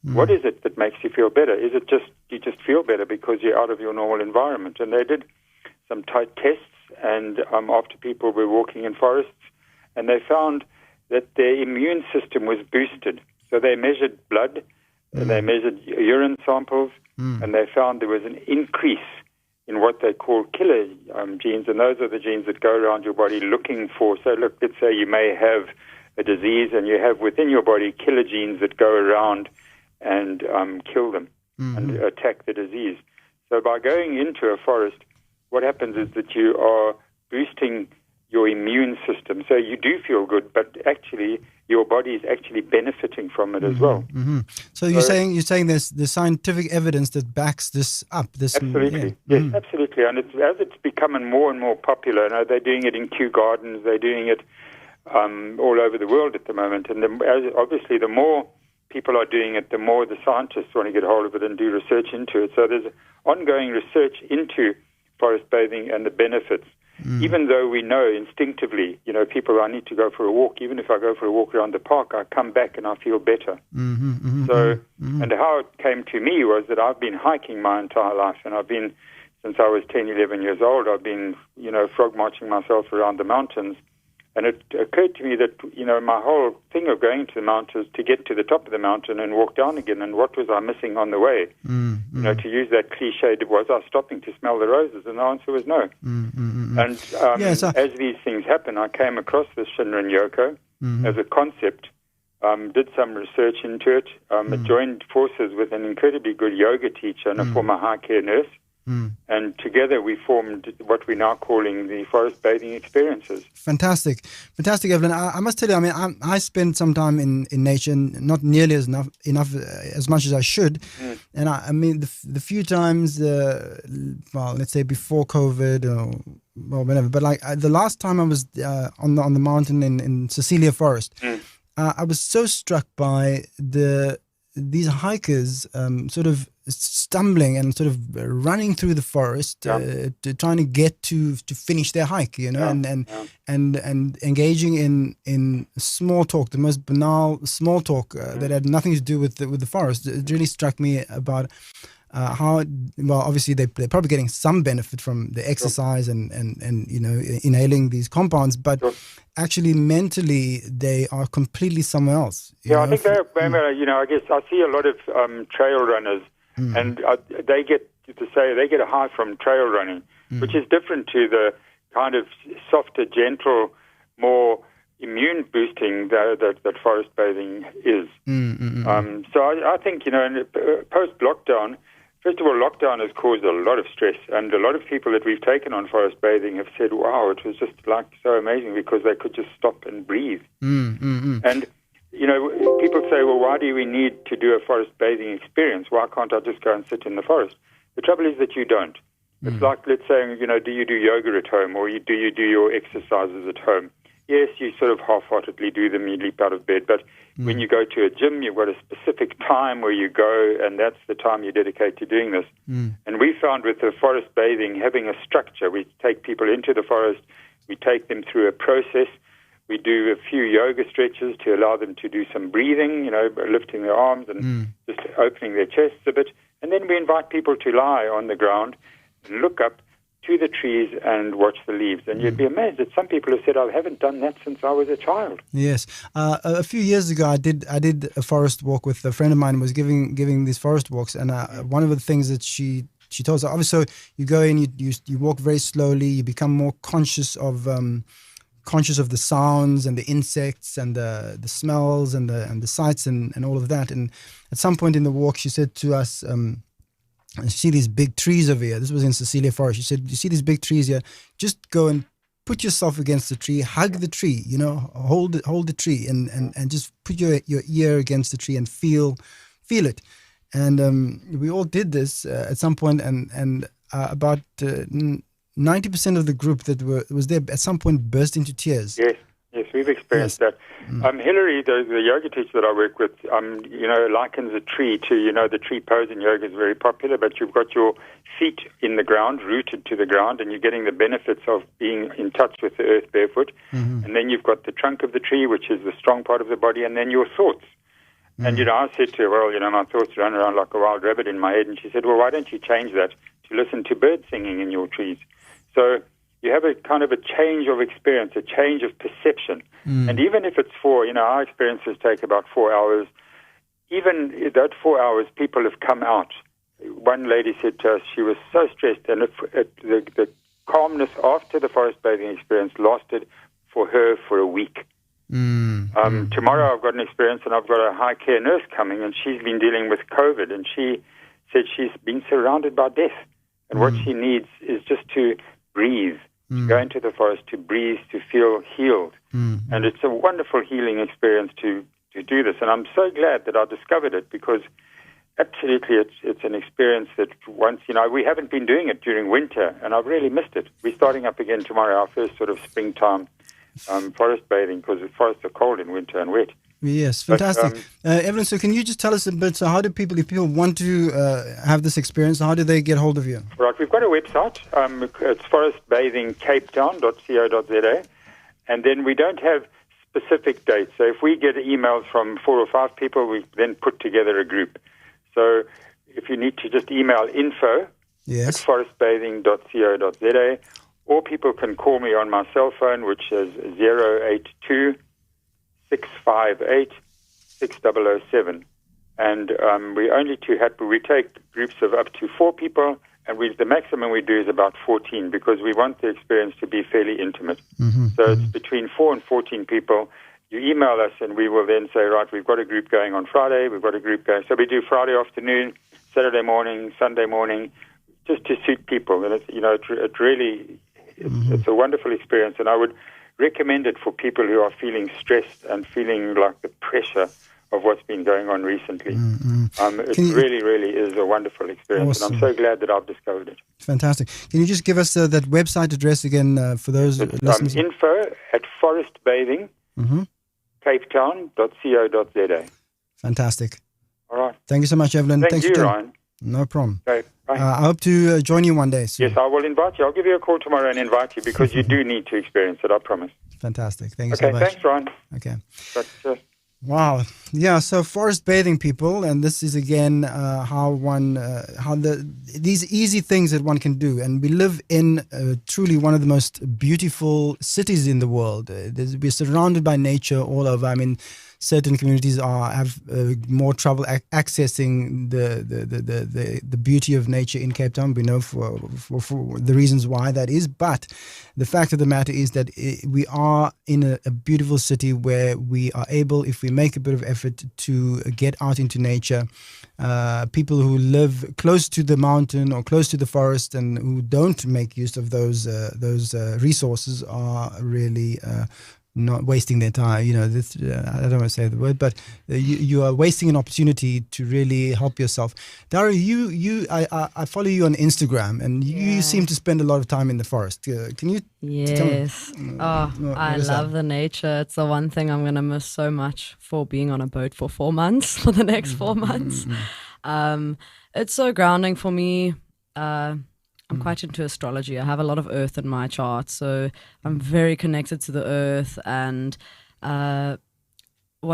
Mm-hmm. What is it that makes you feel better? Is it just you just feel better because you're out of your normal environment? And they did some tight tests, and after people were walking in forests, and they found that their immune system was boosted. So they measured blood, and they measured urine samples, and they found there was an increase in what they call killer genes, and those are the genes that go around your body looking for. So look, let's say you may have a disease, and you have within your body killer genes that go around and kill them and attack the disease. So by going into a forest, what happens is that you are boosting your immune system. So you do feel good, but actually your body is actually benefiting from it as well. Mm-hmm. So you're saying there's the scientific evidence that backs this up. Absolutely, yes, absolutely. And as it's becoming more and more popular, they're doing it in Kew Gardens, they're doing it all over the world at the moment. And obviously, the more people are doing it, the more the scientists want to get hold of it and do research into it. So there's ongoing research into forest bathing and the benefits. Even though we know instinctively, people, I need to go for a walk. Even if I go for a walk around the park, I come back and I feel better. And how it came to me was that I've been hiking my entire life, and I've been, since I was 10, 11 years old, I've been, frog marching myself around the mountains. And it occurred to me that, my whole thing of going to the mountains to get to the top of the mountain and walk down again, and what was I missing on the way? To use that cliche, was I stopping to smell the roses? And the answer was no. And as these things happen, I came across this Shinrin Yoko as a concept, did some research into it, joined forces with an incredibly good yoga teacher and a former high care nurse. And together we formed what we're now calling the forest bathing experiences. Fantastic, Evelyn. I must tell you, I spend some time in nature, not nearly enough as much as I should. And the few times, let's say before COVID or whatever, but the last time I was on the mountain in Cecilia Forest, I was so struck by these hikers sort of stumbling and sort of running through the forest, trying to get to finish their hike, and engaging in small talk, the most banal small talk that had nothing to do with the forest. It really struck me about how, obviously they're probably getting some benefit from the exercise and inhaling these compounds, but actually mentally they are completely somewhere else. I think they're, I guess I see a lot of trail runners, and they get a high from trail running, which is different to the kind of softer, gentle, more immune boosting that forest bathing is. So I think, post lockdown, first of all, lockdown has caused a lot of stress, and a lot of people that we've taken on forest bathing have said, wow, it was just so amazing because they could just stop and breathe. And, people say, well, why do we need to do a forest bathing experience? Why can't I just go and sit in the forest? The trouble is that you don't. It's like, let's say, do you do yoga at home, or do you do your exercises at home? Yes, you sort of half-heartedly do them, you leap out of bed, but when you go to a gym, you've got a specific time where you go, and that's the time you dedicate to doing this. And we found with the forest bathing, having a structure, we take people into the forest, we take them through a process, we do a few yoga stretches to allow them to do some breathing, lifting their arms and just opening their chests a bit, and then we invite people to lie on the ground and look up to the trees and watch the leaves. And you'd be amazed that some people have said, I haven't done that since I was a child. Yes. A few years ago, I did a forest walk with a friend of mine who was giving these forest walks. And one of the things that she told us, obviously, you go in, you walk very slowly, you become more conscious of the sounds and the insects and the smells and the sights and all of that. And at some point in the walk, she said to us, I see these big trees over here. This was in Cecilia Forest. She said, you see these big trees here? Just go and put yourself against the tree, hug the tree, hold the tree and just put your ear against the tree and feel it. And we all did this at some point, and about 90% of the group that was there at some point burst into tears. Yes, we've experienced that. Hillary, the yoga teacher that I work with, likens a tree to, the tree pose in yoga is very popular, but you've got your feet in the ground, rooted to the ground, and you're getting the benefits of being in touch with the earth barefoot. And then you've got the trunk of the tree, which is the strong part of the body, and then your thoughts. And, I said to her, well, my thoughts run around like a wild rabbit in my head. And she said, well, why don't you change that to listen to birds singing in your trees? So you have a kind of a change of experience, a change of perception. And even if it's our experiences take about 4 hours, even that 4 hours, people have come out. One lady said to us she was so stressed, and the calmness after the forest bathing experience lasted for her for a week. Tomorrow I've got an experience, and I've got a high care nurse coming, and she's been dealing with COVID, and she said she's been surrounded by death. And what she needs is just to breathe, to go into the forest, to breathe, to feel healed. And it's a wonderful healing experience to do this. And I'm so glad that I discovered it, because absolutely it's an experience that once, we haven't been doing it during winter, and I've really missed it. We're starting up again tomorrow, our first sort of springtime forest bathing, because the forests are cold in winter and wet. Yes, fantastic. Evelyn, so can you just tell us a bit, so how do people, if people want to have this experience, how do they get hold of you? Right, we've got a website. It's forestbathingcapetown.co.za, and then we don't have specific dates. So if we get emails from 4 or 5 people, we then put together a group. So if you need to just email info at forestbathing.co.za, or people can call me on my cell phone, which is 082 658 6007. And we're only too happy. We take groups of up to 4 people, and the maximum we do is about 14, because we want the experience to be fairly intimate. So it's between 4 and 14 people. You email us, and we will then say, right, we've got a group going on Friday, we've got a group going. So we do Friday afternoon, Saturday morning, Sunday morning, just to suit people. And it really, it's a wonderful experience, and I would recommend it for people who are feeling stressed and feeling like the pressure of what's been going on recently. It really is a wonderful experience, and I'm so glad that I've discovered it. Fantastic. Can you just give us that website address again for those listeners? Info at forestbathingcapetown.co.za. Fantastic. All right. Thank you so much, Evelyn. Thank you, Ryan. No problem. Okay, bye. I hope to join you one day soon. Yes, I will invite you. I'll give you a call tomorrow and invite you, because you do need to experience it, I promise. Fantastic. Thank you so much. Okay, thanks, Ryan. Okay. Cheers. Wow. Yeah, so forest bathing, people, and this is again these easy things that one can do. And we live in truly one of the most beautiful cities in the world. We're surrounded by nature all over. I mean, certain communities have more trouble accessing the beauty of nature in Cape Town. We know for the reasons why that is, but the fact of the matter is that we are in a beautiful city where we are able, if we make a bit of effort, to get out into nature. People who live close to the mountain or close to the forest and who don't make use of those resources are really not wasting their time. I don't want to say the word, but you are wasting an opportunity to really help yourself. Dara, I follow you on Instagram, and you seem to spend a lot of time in the forest. Can you tell me? I love the nature. It's the one thing I'm going to miss so much for being on a boat for 4 months, for the next 4 months. It's so grounding for me. I'm quite into astrology. I have a lot of earth in my chart, so I'm very connected to the earth. And one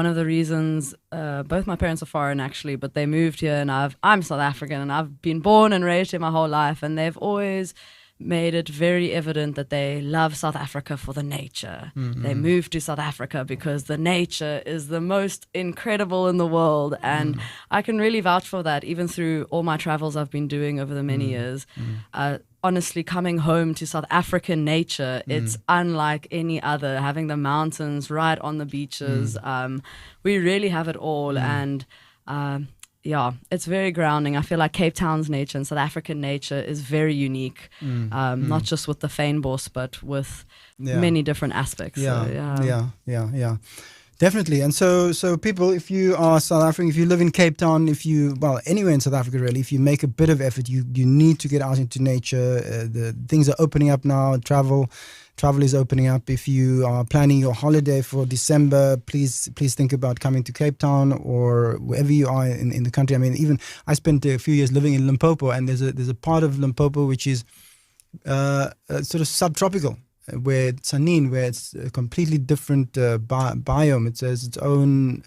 of the reasons, both my parents are foreign actually, but they moved here, and I'm South African, and I've been born and raised here my whole life, and they've always made it very evident that they love South Africa for the nature. They moved to South Africa because the nature is the most incredible in the world, and I can really vouch for that, even through all my travels I've been doing over the many years. Honestly, coming home to South African nature, it's unlike any other. Having the mountains right on the beaches, we really have it all, and it's very grounding. I feel like Cape Town's nature and South African nature is very unique, not just with the fynbos, but with many different aspects. Yeah. Definitely. And so people, if you are South African, if you live in Cape Town, anywhere in South Africa really, if you make a bit of effort, you need to get out into nature. The things are opening up now. Travel is opening up. If you are planning your holiday for December, please think about coming to Cape Town or wherever you are in the country. I mean, even I spent a few years living in Limpopo, and there's a part of Limpopo which is sort of subtropical, where Tsanin, where it's a completely different biome. It says its own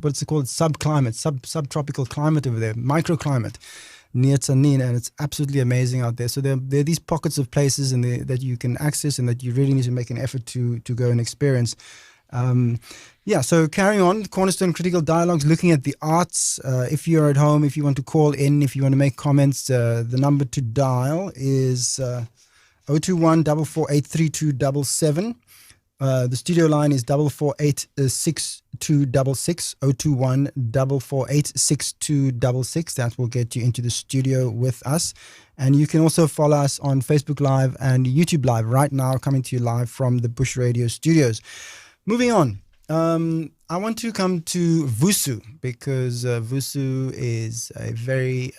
what's it called? Subtropical climate over there, microclimate near Tsanin, and it's absolutely amazing out there. So there are these pockets of places that you can access, and that you really need to make an effort to go and experience. So carrying on, Cornerstone Critical Dialogues, looking at the arts. If you're at home, if you want to call in, if you want to make comments, the number to dial is 021 448 3277. The studio line is 448 6266, 021 448 6266. That will get you into the studio with us. And you can also follow us on Facebook Live and YouTube Live right now, coming to you live from the Bush Radio studios. Moving on, I want to come to Vusu because Vusu is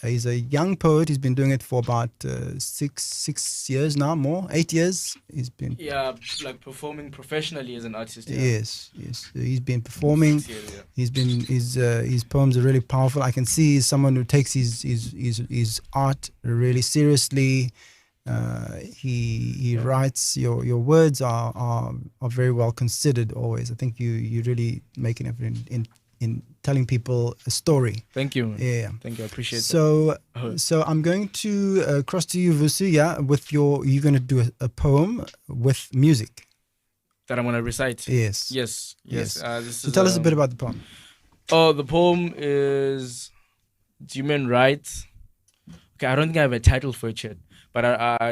he's a young poet. He's been doing it for about 6 years now, 8 years. He's been like performing professionally as an artist. Yeah. Yes. He's been performing. 6 years, yeah. He's been his poems are really powerful. I can see he's someone who takes his art really seriously. He writes your words are very well considered always. I think you really make an effort in telling people a story. Thank you. Yeah. Thank you. I appreciate that. Uh-huh. So I'm going to cross to you, Vusu. Yeah, you're going to do a poem with music that I'm going to recite. Yes. So tell us a bit about the poem. Oh, the poem is human rights. Okay, I don't think I have a title for it yet. But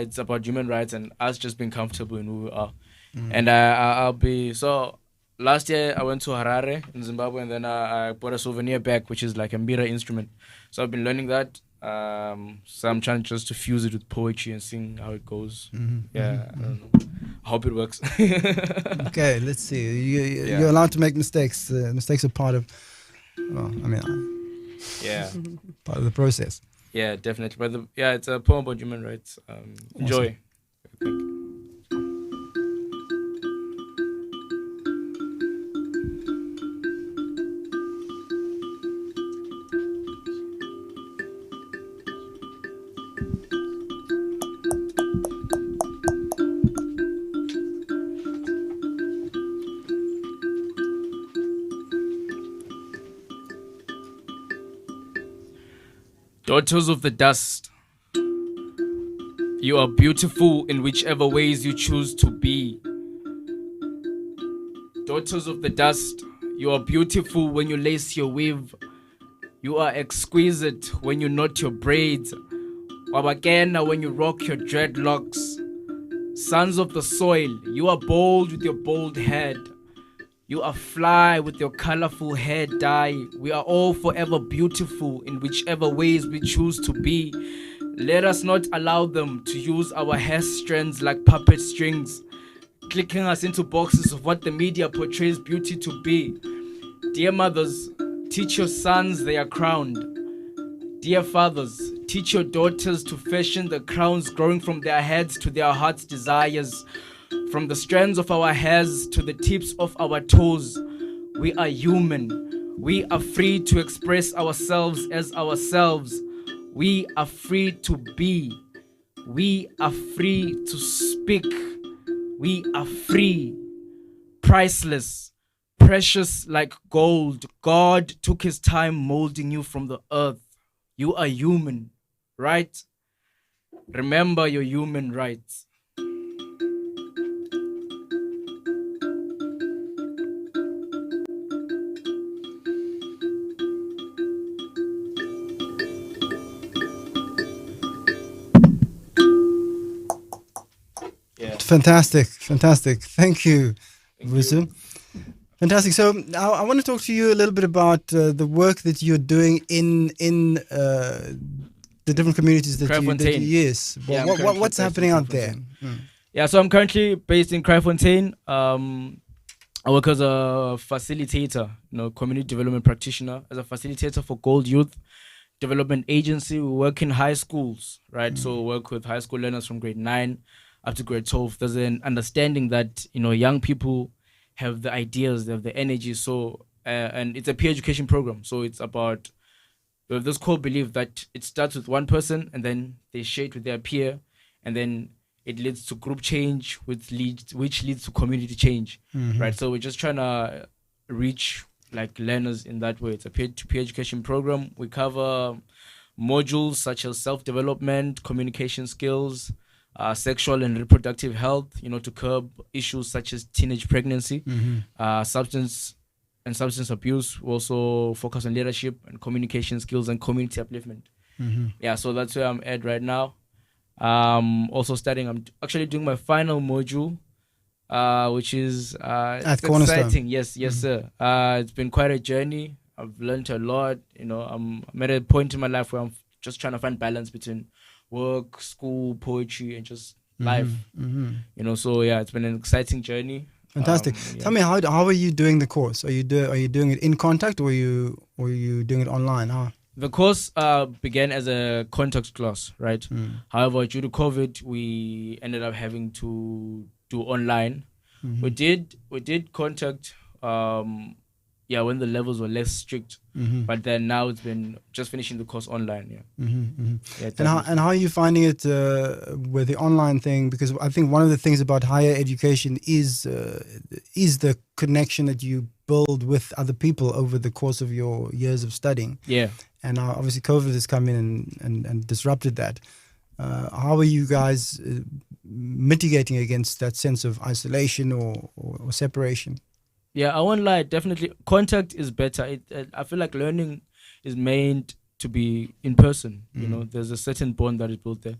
it's about human rights and us just being comfortable in who we are. And I'll be... So, last year I went to Harare in Zimbabwe and then I bought a souvenir bag, which is like a mbira instrument. So I've been learning that. So I'm trying just to fuse it with poetry and seeing how it goes. I don't know. I hope it works. Okay, let's see. You're allowed to make mistakes. Mistakes are part of... part of the process. Yeah, definitely. But it's a poem about human rights. Enjoy. Daughters of the dust, you are beautiful in whichever ways you choose to be. Daughters of the dust, you are beautiful when you lace your weave. You are exquisite when you knot your braids. Wabakena when you rock your dreadlocks. Sons of the soil, you are bold with your bold head. You are fly with your colorful hair dye. We are all forever beautiful in whichever ways we choose to be. Let us not allow them to use our hair strands like puppet strings, clicking us into boxes of what the media portrays beauty to be. Dear mothers, teach your sons they are crowned. Dear fathers, teach your daughters to fashion the crowns growing from their heads to their heart's desires. From the strands of our hairs to the tips of our toes, we are human. We are free to express ourselves as ourselves. We are free to be. We are free to speak. We are free. Priceless. Precious like gold. God took his time molding you from the earth. You are human, right? Remember your human rights. Fantastic. Thank you, Vusu. Fantastic. So I want to talk to you a little bit about the work that you're doing in the different communities that you yes. What's happening out there? Yeah, so I'm currently based in Kraaifontein. I work as a facilitator, community development practitioner, as a facilitator for Gold Youth Development Agency. We work in high schools, right? So we work with high school learners from grade 9 up to grade 12. There's an understanding that, young people have the ideas, they have the energy. So, and it's a peer education program. So it's about, we have this core belief that it starts with one person and then they share it with their peer, and then it leads to group change, which leads to community change, right? So we're just trying to reach like learners in that way. It's a peer-to-peer education program. We cover modules such as self-development, communication skills, sexual and reproductive health, to curb issues such as teenage pregnancy, substance abuse. We also focus on leadership and communication skills and community upliftment. Yeah, so that's where I'm at right now. Also studying, I'm actually doing my final module, which is at Cornerstone. Exciting. Yes, sir. It's been quite a journey. I've learned a lot. I'm at a point in my life where I'm just trying to find balance between work, school, poetry, and just life. So yeah, it's been an exciting journey. Fantastic. Tell me, how are you doing the course? Are you doing it in contact, or are you doing it online? How? The course began as a contact class, right? However, due to COVID, we ended up having to do online. We did contact, when the levels were less strict. But then now it's been just finishing the course online. Yeah, and how are you finding it with the online thing? Because I think one of the things about higher education is the connection that you build with other people over the course of your years of studying. Yeah. And obviously COVID has come in and disrupted that. How are you guys mitigating against that sense of isolation or separation? Yeah, I won't lie. Definitely, contact is better. I feel like learning is meant to be in person. You know, there's a certain bond that is built there.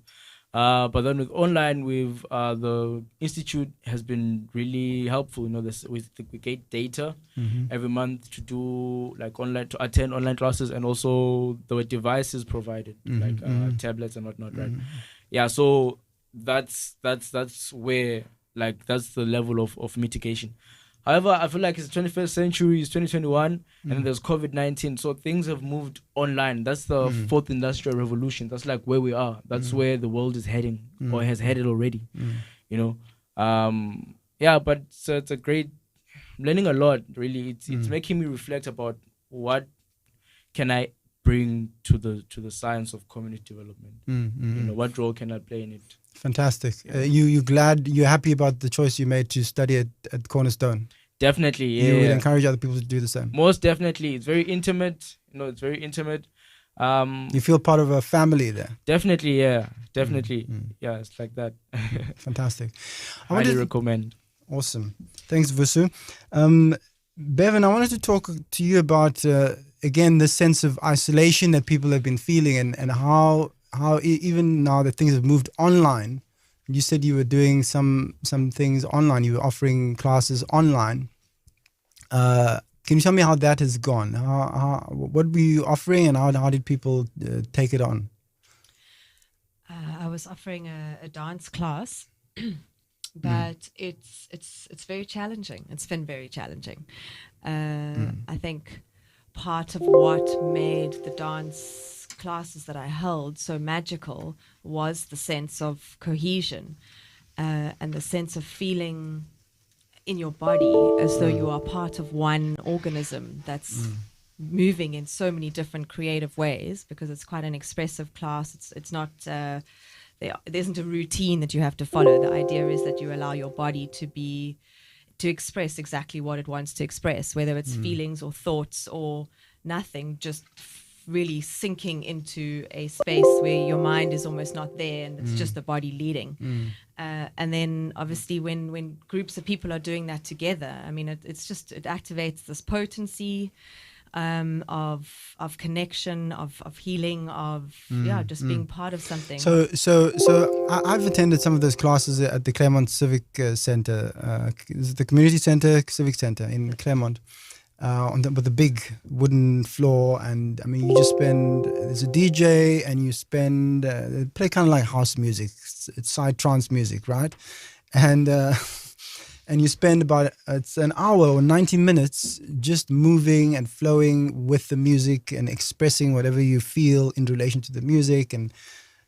But then with online, with the institute has been really helpful. You know, we get data every month to do to attend online classes, and also the devices provided, tablets and whatnot, right? Yeah, so that's where that's the level of mitigation. However, I feel like it's the 21st century, it's 2021, and then there's COVID-19. So things have moved online. That's the fourth industrial revolution. That's where we are. That's where the world is heading, or has headed already. You know, but it's a great, I'm learning a lot, really. It's making me reflect about what can I bring to the science of community development. You know, what role can I play in it? Fantastic. You're happy about the choice you made to study at Cornerstone? Definitely, yeah. You would encourage other people to do the same? Most definitely. It's very intimate. You know, it's very intimate. You feel part of a family there? Definitely, yeah. Definitely. Yeah, it's like that. Fantastic. I highly recommend. Awesome. Thanks, Vusu. Bevin, I wanted to talk to you about, again, the sense of isolation that people have been feeling, and how even now that things have moved online. You said you were doing some things online. You were offering classes online. Can you tell me how that has gone? What were you offering, and how did people take it on? I was offering a dance class, but it's very challenging. It's been very challenging. I think part of what made the dance classes that I held so magical was the sense of cohesion and the sense of feeling in your body as though you are part of one organism that's moving in so many different creative ways, because it's quite an expressive class. It's not there isn't a routine that you have to follow. The idea is that you allow your body to express exactly what it wants to express, whether it's feelings or thoughts or nothing, just really sinking into a space where your mind is almost not there, and it's just the body leading. And then obviously when groups of people are doing that together, I mean, it activates this potency of connection, of healing, of just being part of something. So I've attended some of those classes at the Claremont Civic Center, the Community Center, Civic Center in Claremont. With a big wooden floor, and I mean, you just there's a DJ, and you they play kind of like house music, it's side trance music, right? And you spend it's an hour or 90 minutes just moving and flowing with the music and expressing whatever you feel in relation to the music, and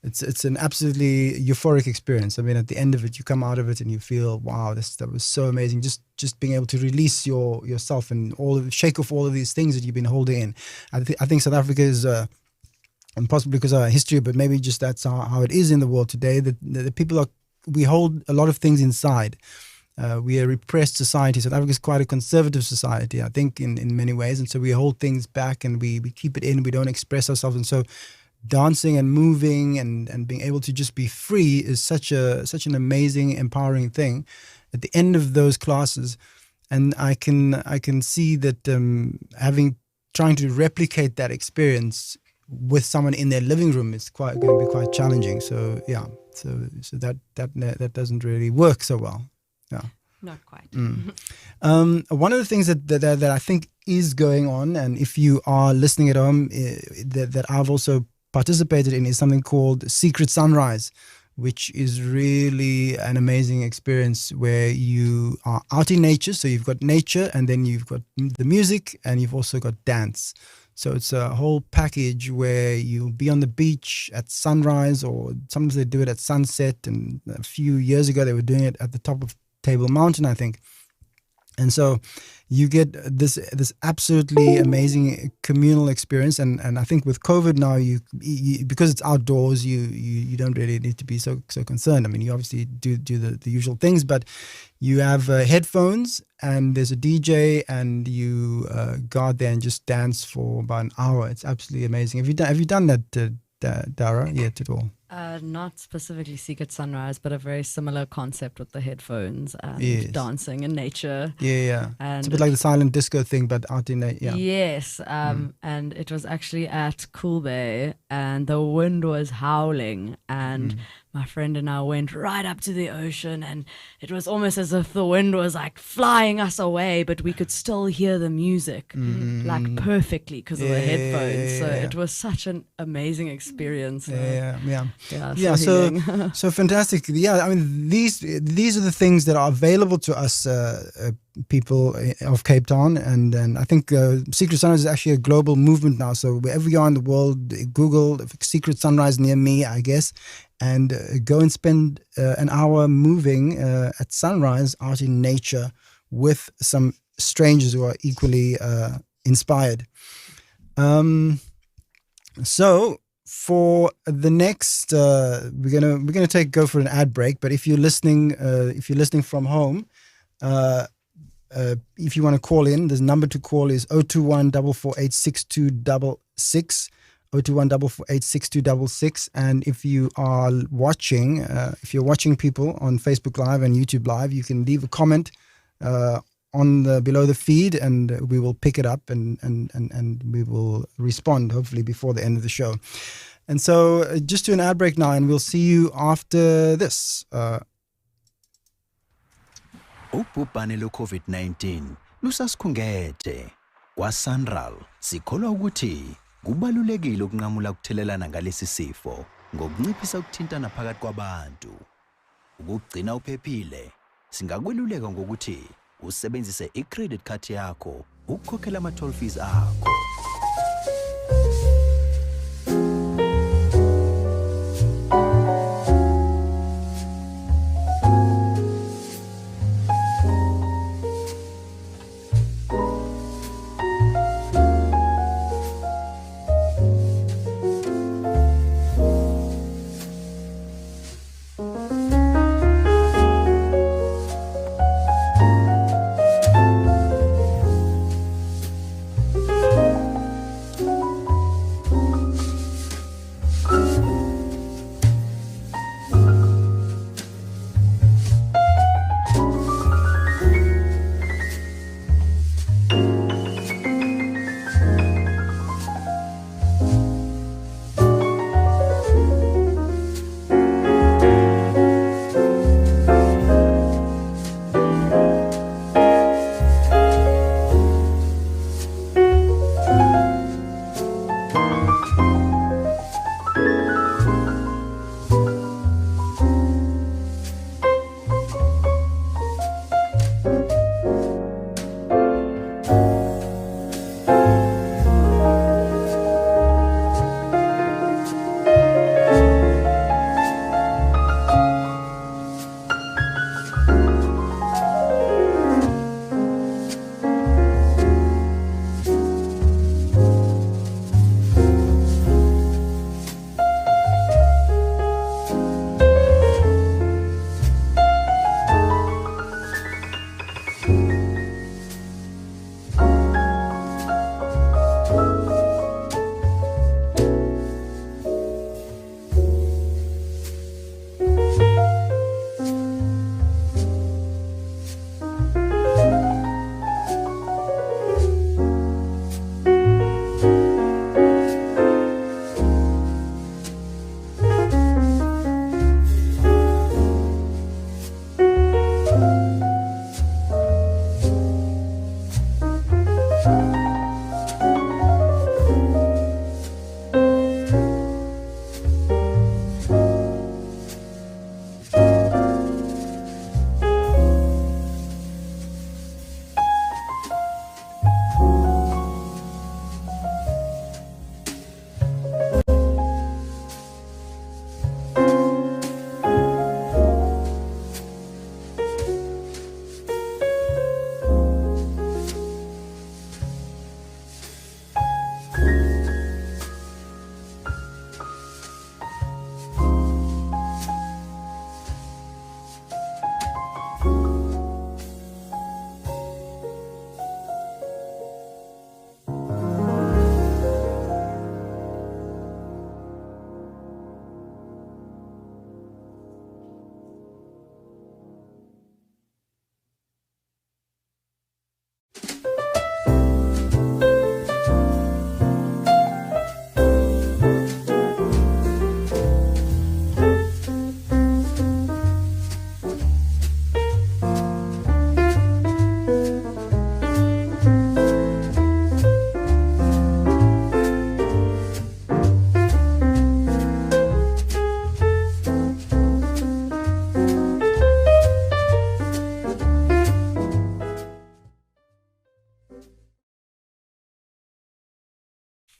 it's an absolutely euphoric experience. I mean, at the end of it, you come out of it and you feel, wow, that was so amazing. Just being able to release yourself and shake off all of these things that you've been holding in. I think South Africa is, and possibly because of our history, but maybe just that's how it is in the world today. That the people we hold a lot of things inside. We are a repressed society. South Africa is quite a conservative society, I think, in many ways, and so we hold things back and we keep it in. We don't express ourselves, and so dancing and moving and being able to just be free is such an amazing, empowering thing at the end of those classes. And I can see that trying to replicate that experience with someone in their living room is going to be quite challenging. So yeah, so that doesn't really work so well. Yeah, not quite. One of the things that I think is going on, and if you are listening at home, that I've also participated in, is something called Secret Sunrise, which is really an amazing experience where you are out in nature. So you've got nature, and then you've got the music, and you've also got dance. So it's a whole package where you'll be on the beach at sunrise, or sometimes they do it at sunset. And a few years ago, they were doing it at the top of Table Mountain, I think. And so you get this absolutely amazing communal experience. And I think with COVID now, you because it's outdoors, you don't really need to be so concerned. I mean, you obviously do the usual things, but you have headphones, and there's a DJ, and you go out there and just dance for about an hour. It's absolutely amazing. Have you done that, Dara, yet at all? Not specifically Secret Sunrise, but a very similar concept with the headphones and dancing in nature. Yeah. And it's a bit like the silent disco thing, but out in nature. Yeah. Yes, and it was actually at Cool Bay, and the wind was howling, and my friend and I went right up to the ocean, and it was almost as if the wind was like flying us away, but we could still hear the music like perfectly because of the headphones. So it was such an amazing experience. So fantastic. Yeah, I mean, these are the things that are available to us people of Cape Town, and I think Secret Sunrise is actually a global movement now. So wherever you are in the world, Google Secret Sunrise near me, I guess, and go and spend an hour moving at sunrise out in nature with some strangers who are equally inspired. So for the next, we're gonna go for an ad break. But if you're listening from home, if you want to call in, the number to call is 021 448 6266. 021 448 6266. And if you are watching, people on Facebook Live and YouTube Live, you can leave a comment on below the feed, and we will pick it up and we will respond hopefully before the end of the show. And so just do an ad break now, and we'll see you after this. Ubhubhane lo-COVID-19 lusasikhungethe. Kwa-Sanral sikholwa ukuthi kubalulekile ukunqamula ukuthelelana ngalesi sifo ngokunciphisa ukuthintana phakathi kwabantu. Ukugcina uphephile, singakweluleka ngokuthi usebenzise i-credit card yakho ukukhokhela ama-toll fees akho.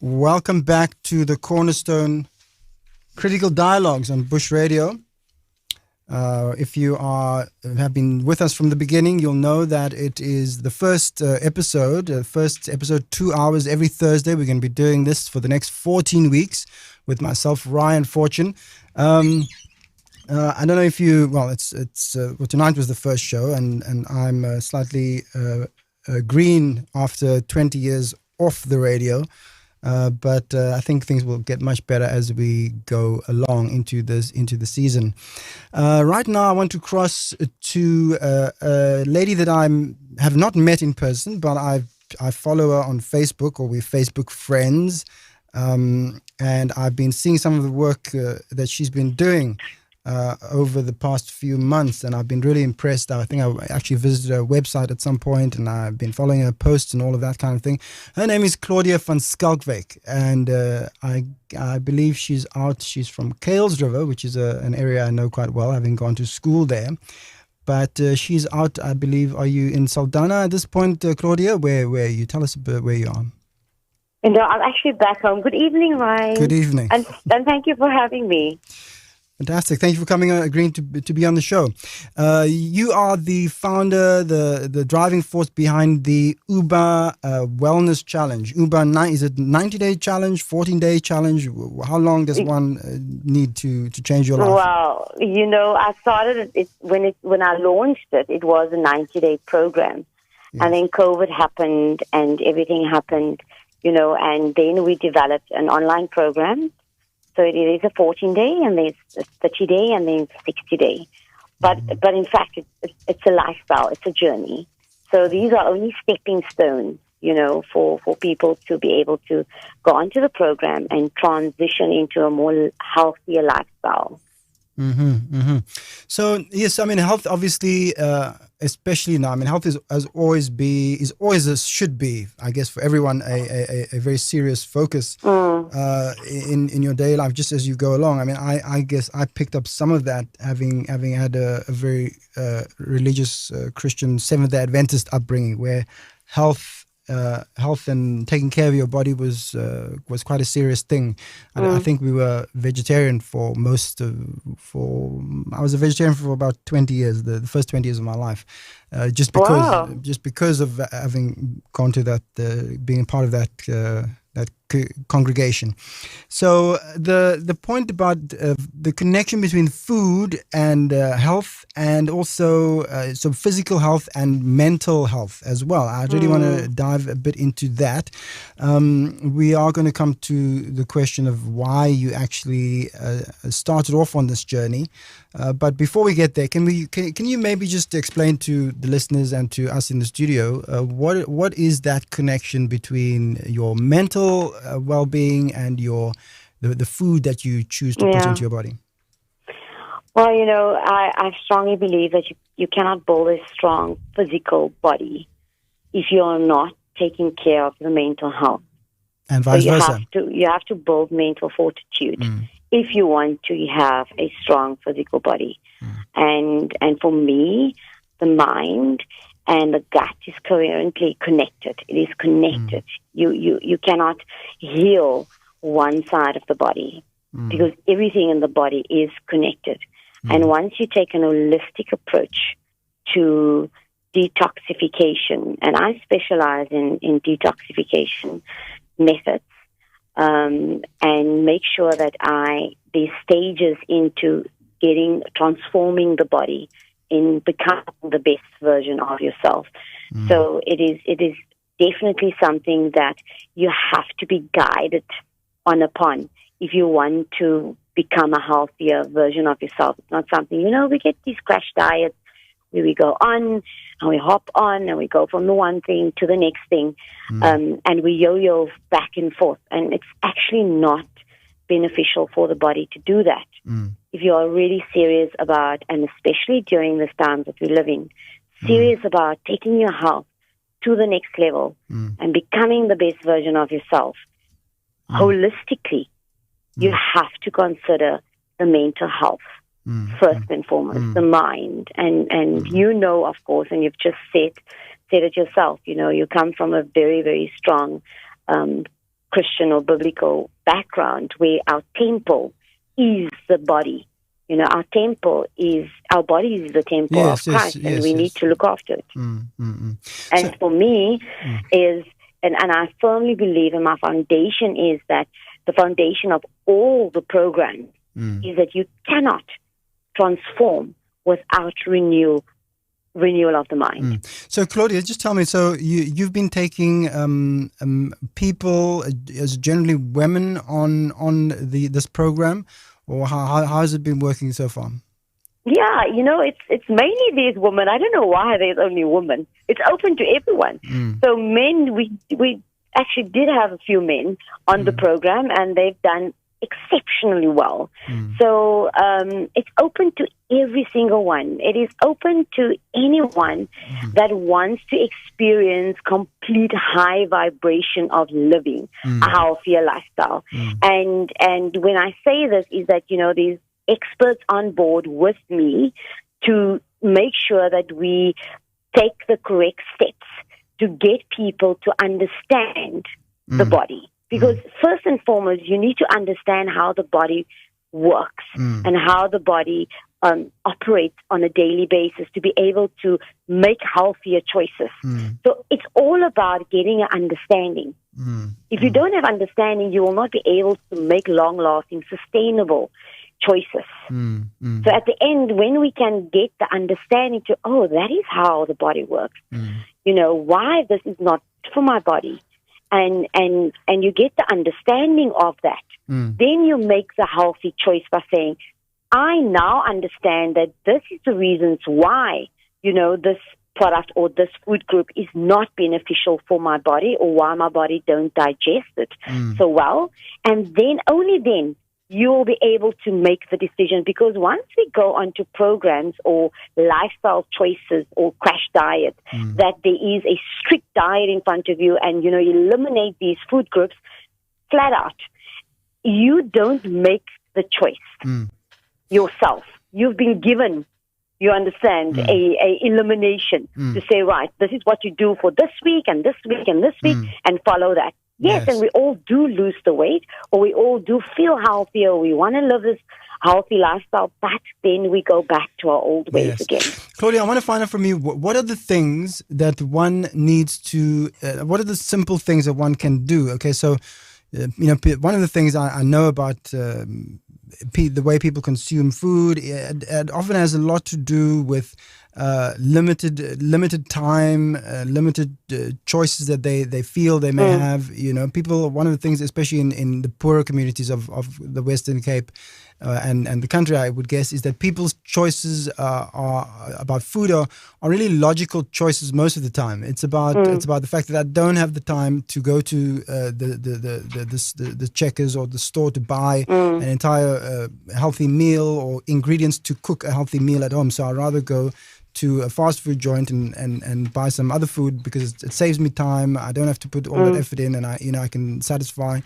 Welcome back to the Cornerstone Critical Dialogues on Bush Radio. If you have been with us from the beginning, you'll know that it is the first episode 2 hours every Thursday. We're going to be doing this for the next 14 weeks with myself, Ryan Fortune. I don't know if tonight was the first show, and I'm slightly green after 20 years off the radio. But I think things will get much better as we go along into the season. Right now, I want to cross to a lady that I have not met in person, but I follow her on Facebook, or we're Facebook friends, and I've been seeing some of the work that she's been doing over the past few months, and I've been really impressed. I think I actually visited her website at some point, and I've been following her posts and all of that kind of thing. Her name is Claudia van Skalkwijk, and I believe she's from Kales River, which is an area I know quite well, having gone to school there. But she's out, I believe. Are you in Saldanha at this point, Claudia? Where you? Tell us a bit where you are. No, I'm actually back home. Good evening, Ryan. Good evening. And thank you for having me. Fantastic. Thank you for coming, agreeing to be on the show. You are the founder, the driving force behind the UBA Wellness Challenge. UBA, is it 90-day challenge, 14-day challenge? How long does one need to change your life? Well, I started it when I launched it. It was a 90-day program. Yes. And then COVID happened and everything happened, and then we developed an online program. So it is a 14-day, and there's a 30-day, and then 60-day. But in fact, it's a lifestyle. It's a journey. So these are only stepping stones, for people to be able to go onto the program and transition into a more healthier lifestyle. Mm-hmm, mm-hmm. So yes, I mean, health obviously, especially now. I mean, health should be, I guess, for everyone a very serious focus in your daily life, just as you go along. I mean, I guess I picked up some of that having had a very religious Christian Seventh-day Adventist upbringing, where health and taking care of your body was quite a serious thing. I think we were vegetarian I was a vegetarian for about 20 years, the first 20 years of my life, just because of having gone to that, being part of that congregation. So the point about the connection between food and health, and also so physical health and mental health as well. I really want to dive a bit into that. We are going to come to the question of why you actually started off on this journey. But before we get there, can you maybe just explain to the listeners and to us in the studio what is that connection between your mental well-being and the food that you choose to put into your body? Well, I strongly believe that you cannot build a strong physical body if you're not taking care of the mental health. And vice versa. You have to build mental fortitude if you want to have a strong physical body. And for me, the mind and the gut is coherently connected. It is connected. You cannot heal one side of the body because everything in the body is connected. And once you take an holistic approach to detoxification, and I specialize in detoxification methods, and make sure that there's stages into transforming the body in becoming the best version of yourself. So it is definitely something that you have to be guided upon if you want to become a healthier version of yourself. It's not something, we get these crash diets where we go on and we hop on and we go from the one thing to the next thing, and we yo-yo back and forth. And it's actually not beneficial for the body to do that. If you are really serious about, and especially during this time that we live in, serious about taking your health to the next level and becoming the best version of yourself, holistically, you have to consider the mental health first and foremost, the mind. And of course, and you've just said it yourself, you come from a very, very strong Christian or biblical background, where our temple is the body. You know, our body is the temple of Christ, and we need to look after it. And for me, and I firmly believe, and my foundation is that the foundation of all the programs is that you cannot transform without renewal of the mind. So, Claudia, just tell me. So, you've been taking people, as generally women, on this program, or how has it been working so far? Yeah, you know, it's mainly these women. I don't know why there's only women. It's open to everyone. So men, we actually did have a few men on the program, and they've done exceptionally well. So it's open to every single one. It is open to anyone that wants to experience complete high vibration of living a healthier lifestyle. And when I say this, is that, you know, there's experts on board with me to make sure that we take the correct steps to get people to understand the body. Because first and foremost, you need to understand how the body works and how the body operates on a daily basis to be able to make healthier choices. So it's all about getting an understanding. If you don't have understanding, you will not be able to make long-lasting, sustainable choices. So at the end, when we can get the understanding to, oh, that is how the body works, you know, why this is not for my body, and you get the understanding of that, then you make the healthy choice by saying, I now understand that this is the reasons why, you know, this product or this food group is not beneficial for my body, or why my body don't digest it so well. And then, only then, you'll be able to make the decision. Because once we go onto programs or lifestyle choices or crash diet, that there is a strict diet in front of you, and, you know, you eliminate these food groups flat out, you don't make the choice yourself. You've been given, you understand, a elimination to say, right, this is what you do for this week and this week and this week, and follow that. Yes, and we all do lose the weight, or we all do feel healthier, we want to live this healthy lifestyle, but then we go back to our old ways again. Claudia, I want to find out from you, what are the things that one needs to, what are the simple things that one can do? Okay, so, you know, one of the things I know about the way people consume food, it often has a lot to do with limited time, limited choices that they feel they may have. You know, people, one of the things, especially in the poorer communities of the Western Cape and the country, I would guess, is that people's choices are about food are really logical choices most of the time. It's about the fact that I don't have the time to go to the Checkers or the store to buy an entire healthy meal or ingredients to cook a healthy meal at home. So I'd rather go to a fast food joint and buy some other food, because it saves me time. I don't have to put all that effort in, and I can satisfy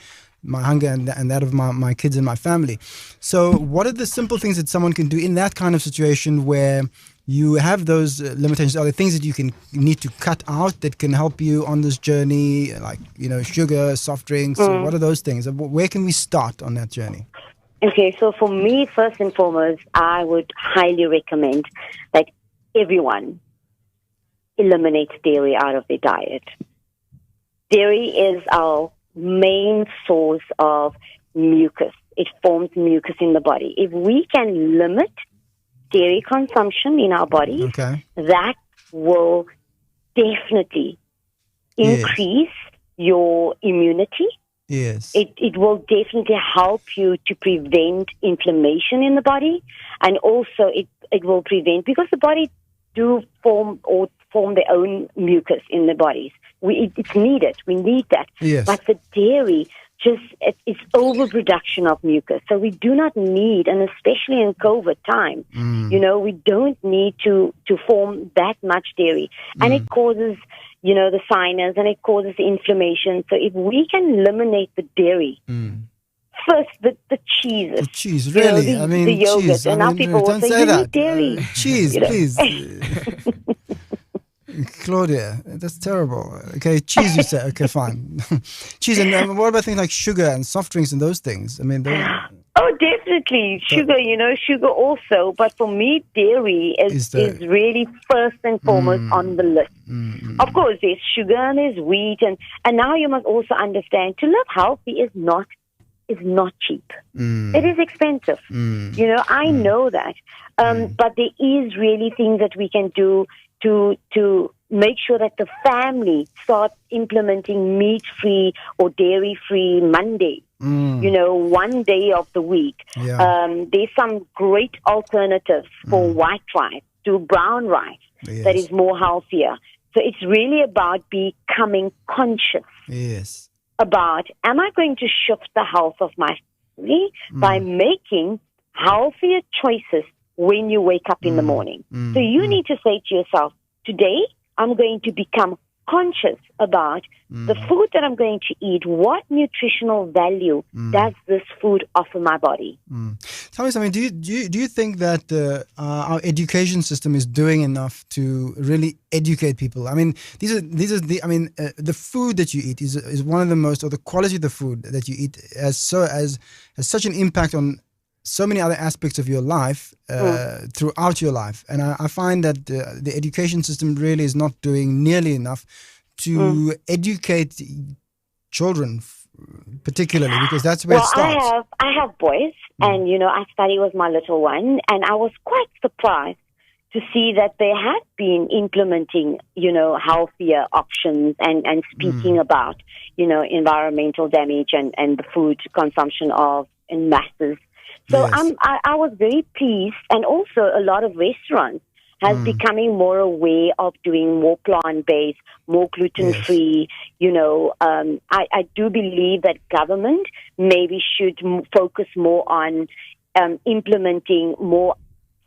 my hunger and that of my kids and my family. So what are the simple things that someone can do in that kind of situation where you have those limitations? Are there things that you need to cut out that can help you on this journey, like, you know, sugar, soft drinks? What are those things? Where can we start on that journey? Okay, so for me, first and foremost, I would highly recommend that everyone eliminates dairy out of their diet. Dairy is our main source of mucus. It forms mucus in the body. If we can limit dairy consumption in our body, that will definitely increase your immunity. Yes. It will definitely help you to prevent inflammation in the body, and also it will prevent, because the body do form their own mucus in the bodies. It's needed. We need that. Yes. But the dairy, it's overproduction of mucus. So we do not need, and especially in COVID time, you know, we don't need to form that much dairy. And it causes, you know, the sinus, and it causes inflammation. So if we can eliminate the dairy, first the cheeses. The cheese, really? You know, I mean, the yogurt. cheese. And now people will say, you need dairy. Cheese, you know? please. Claudia, that's terrible. Okay, cheese, you say. Okay, fine. Cheese, and what about things like sugar and soft drinks and those things? I mean, those... Oh, definitely. Sugar, sugar also. But for me, dairy is really first and foremost on the list. Of course, there's sugar and there's wheat. And now you must also understand, to live healthy is not cheap. It is expensive. I know that. But there is really things that we can do to make sure that the family starts implementing meat-free or dairy-free Monday. One day of the week. There's some great alternatives for white rice to brown rice that is more healthier. So it's really about becoming conscious about, am I going to shift the health of my family by making healthier choices when you wake up in the morning? So you need to say to yourself, today I'm going to become conscious about the food that I'm going to eat. What nutritional value does this food offer my body? Tell me something. Do you think that our education system is doing enough to really educate people? I mean, the food that you eat is one of the most, or the quality of the food that you eat has such an impact on so many other aspects of your life throughout your life. And I find that the education system really is not doing nearly enough to educate children, particularly, because that's where it starts. I have boys, and, I study with my little one, and I was quite surprised to see that they had been implementing, healthier options and speaking about, environmental damage and the food consumption in masses. So I was very pleased, and also a lot of restaurants has becoming more aware of doing more plant-based, more gluten-free. I do believe that government maybe should focus more on implementing more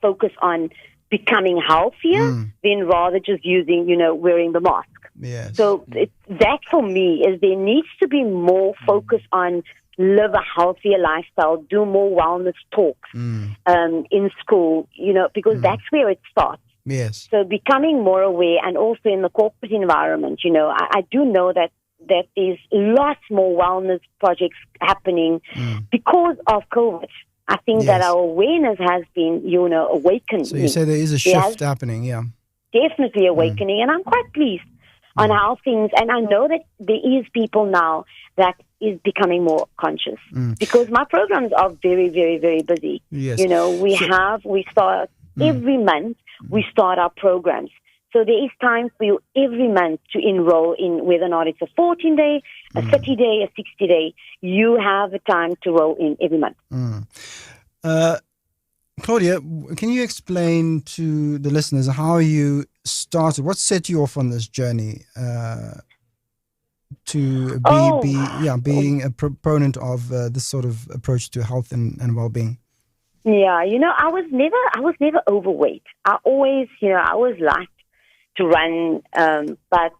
focus on becoming healthier than rather just using, wearing the mask. So that for me is there needs to be more focus on live a healthier lifestyle, do more wellness talks in school, because that's where it starts. So becoming more aware, and also in the corporate environment, I do know that there's lots more wellness projects happening because of COVID. I think that our awareness has been, awakened. So you say there is a shift happening, Definitely awakening, and I'm quite pleased on how things, and I know that there is people now that is becoming more conscious because my programs are very, very, very busy. We start every month, we start our programs. So there is time for you every month to enroll in, whether or not it's a 14-day, a 30-day, a 60-day. You have a time to roll in every month. Claudia, can you explain to the listeners how you started? What set you off on this journey to being a proponent of this sort of approach to health and well-being? Yeah, I was never overweight. I always liked to run, but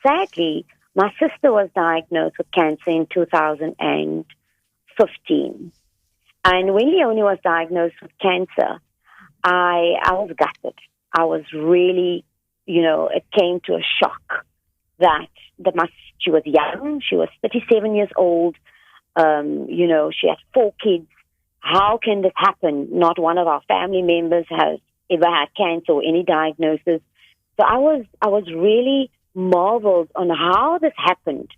sadly, my sister was diagnosed with cancer in 2015. And when Leonie was diagnosed with cancer, I was gutted. I was really, it came to a shock that she was young. She was 37 years old. She had 4 kids. How can this happen? Not one of our family members has ever had cancer or any diagnosis. So I was really marveled on how this happened.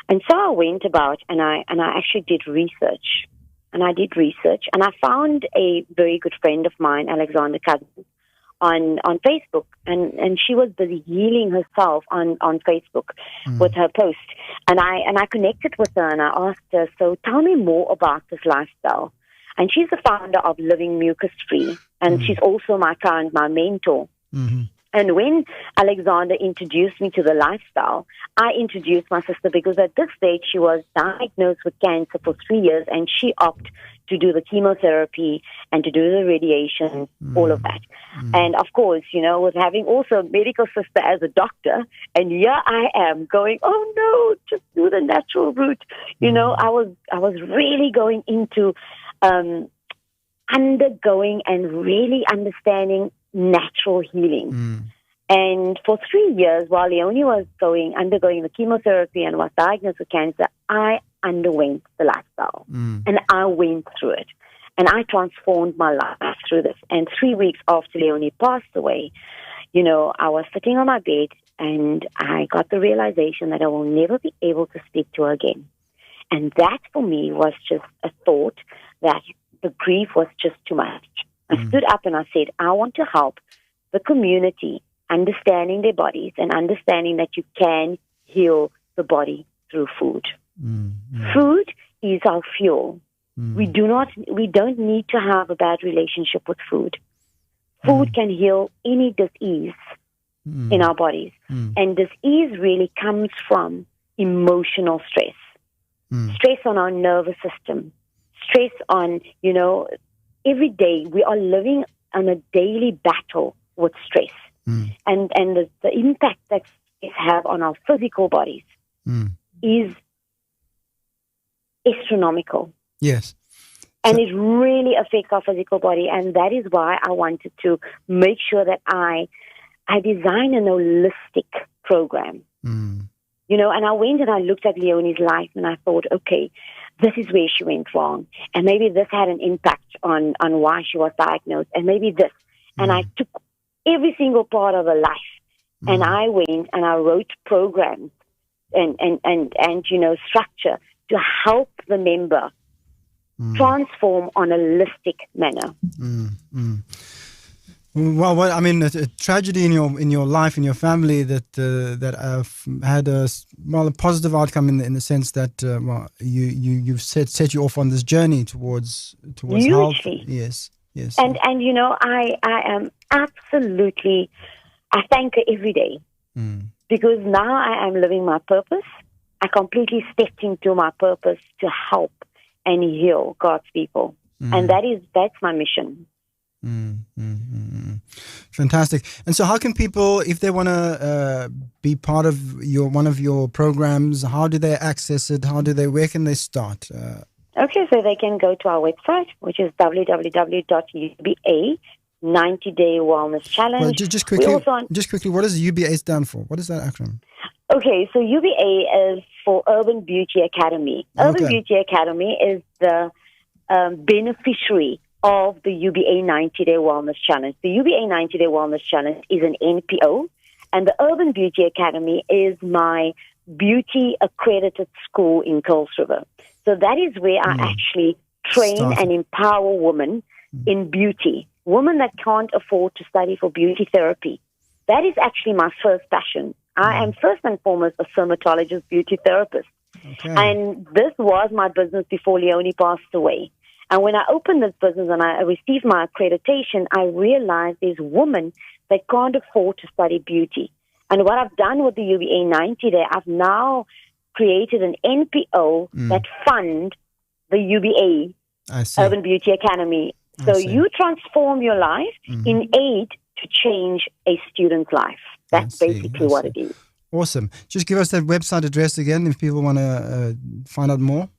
And so I went about and I actually did research. And I did research, and I found a very good friend of mine, Alexander Cousins, on Facebook, and she was busy healing herself on Facebook with her post. And I connected with her, and I asked her, so tell me more about this lifestyle. And she's the founder of Living Mucus Free, and she's also my mentor. And when Alexander introduced me to the lifestyle, I introduced my sister because at this stage she was diagnosed with cancer for 3 years, and she opted to do the chemotherapy and to do the radiation, all of that. And of course, with having also a medical sister as a doctor, and here I am going, oh no, just do the natural route. I was really going into undergoing and really understanding natural healing. And for 3 years, while Leonie was undergoing the chemotherapy and was diagnosed with cancer, I underwent the lifestyle. And I went through it. And I transformed my life through this. And 3 weeks after Leonie passed away, you know, I was sitting on my bed and I got the realization that I will never be able to speak to her again. And that for me was just a thought that the grief was just too much. I stood up and I said, I want to help the community understanding their bodies and understanding that you can heal the body through food. Food is our fuel. We don't need to have a bad relationship with food. Food can heal any disease in our bodies. And disease really comes from emotional stress. Stress on our nervous system. Stress on, you know, every day we are living on a daily battle with stress. And the impact that it has on our physical bodies is astronomical. Yes. And it really affects our physical body. And that is why I wanted to make sure that I design an holistic program. You know, and I went and I looked at Leonie's life and I thought, okay, this is where she went wrong. And maybe this had an impact on why she was diagnosed. And maybe this. And I took every single part of her life. And I went and I wrote programs and you know, structure to help the member transform on a holistic manner. Well, I mean, a tragedy in your life, in your family that had a positive outcome in the sense that you've set you off on this journey towards health. Yes. And you know, I am absolutely, I thank her every day because now I am living my purpose. I completely stepped into my purpose to help and heal God's people, and that's my mission. Fantastic. And so how can people, if they want to be part of one of your programs, how do they access it? Where can they start? Okay, so they can go to our website, which is www.uba 90-Day Wellness Challenge. Well, just quickly, what does UBA stand for? What is that acronym? Okay, so UBA is for Urban Beauty Academy. Urban Beauty Academy is the beneficiary of the UBA 90-Day Wellness Challenge. The UBA 90-Day Wellness Challenge is an NPO, and the Urban Beauty Academy is my beauty accredited school in Kuils River. So that is where I actually train and empower women in beauty, women that can't afford to study for beauty therapy. That is actually my first passion. I am first and foremost a dermatologist, beauty therapist. And this was my business before Leonie passed away. And when I opened this business and I received my accreditation, I realized there's women that can't afford to study beauty. And what I've done with the UBA 90 Day, I've now created an NPO that fund the UBA Urban Beauty Academy. So you transform your life in aid to change a student's life. That's basically what it is. Awesome. Just give us that website address again if people want to find out more.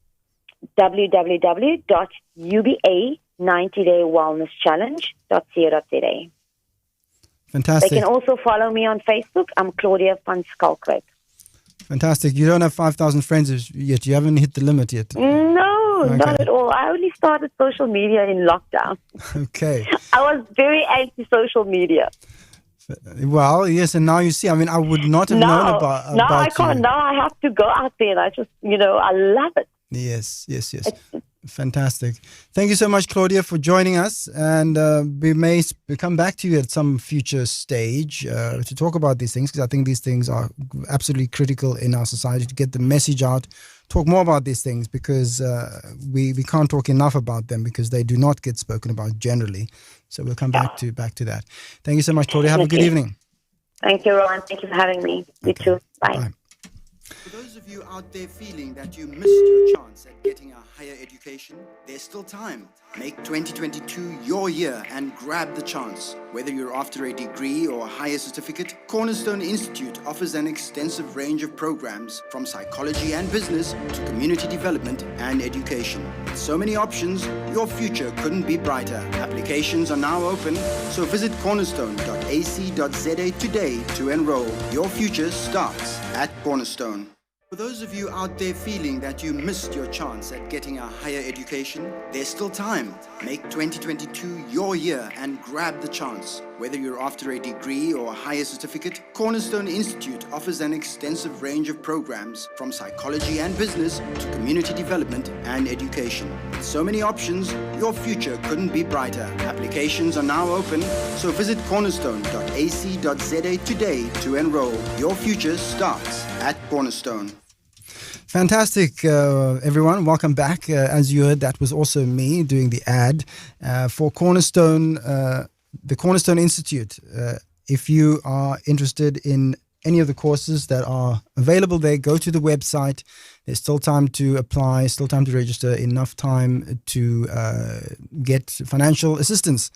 www.uba90daywellnesschallenge.co.za. Fantastic. They can also follow me on Facebook. I'm Claudia van Skalkwyk. Fantastic. You don't have 5,000 friends yet. You haven't hit the limit yet. No, not at all. I only started social media in lockdown. Okay. I was very anti-social media. Well, yes, and now you see. I mean, I would not have known about now I can't. you. Now I have to go out there, and I just, I love it. Yes. Fantastic. Thank you so much, Claudia, for joining us. And we may come back to you at some future stage to talk about these things, because I think these things are absolutely critical in our society to get the message out, talk more about these things, because we can't talk enough about them because they do not get spoken about generally. So we'll come back to that. Thank you so much, Claudia. Have a good evening. Thank you, Rowan. Thank you for having me. You too. Bye. For those of you out there feeling that you missed your chance at getting a higher education, there's still time. Make 2022 your year and grab the chance. Whether you're after a degree or a higher certificate, Cornerstone Institute offers an extensive range of programs from psychology and business to community development and education. With so many options, your future couldn't be brighter. Applications are now open, so visit cornerstone.ac.za today to enroll. Your future starts at Cornerstone. For those of you out there feeling that you missed your chance at getting a higher education, there's still time. Make 2022 your year and grab the chance. Whether you're after a degree or a higher certificate, Cornerstone Institute offers an extensive range of programs from psychology and business to community development and education. With so many options, your future couldn't be brighter. Applications are now open, so visit cornerstone.ac.za today to enroll. Your future starts at Cornerstone. Fantastic, everyone. Welcome back. As you heard, that was also me doing the ad for Cornerstone, the Cornerstone Institute. If you are interested in any of the courses that are available there, go to the website. There's still time to apply, still time to register, enough time to get financial assistance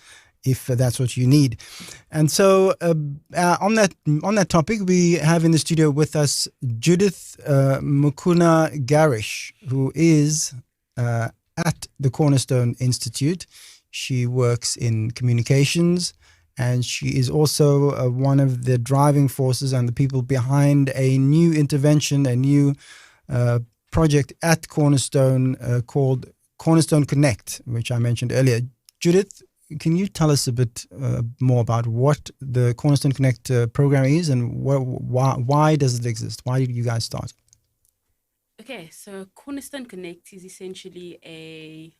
if that's what you need. And so on that topic, we have in the studio with us Judith Mukuna Garish, who is at the Cornerstone Institute. She works in communications, and she is also one of the driving forces and the people behind a new intervention, a new project at Cornerstone called Cornerstone Connect, which I mentioned earlier. Judith, can you tell us a bit more about what the Cornerstone Connect program is and why does it exist? Why did you guys start? Okay, so Cornerstone Connect is essentially a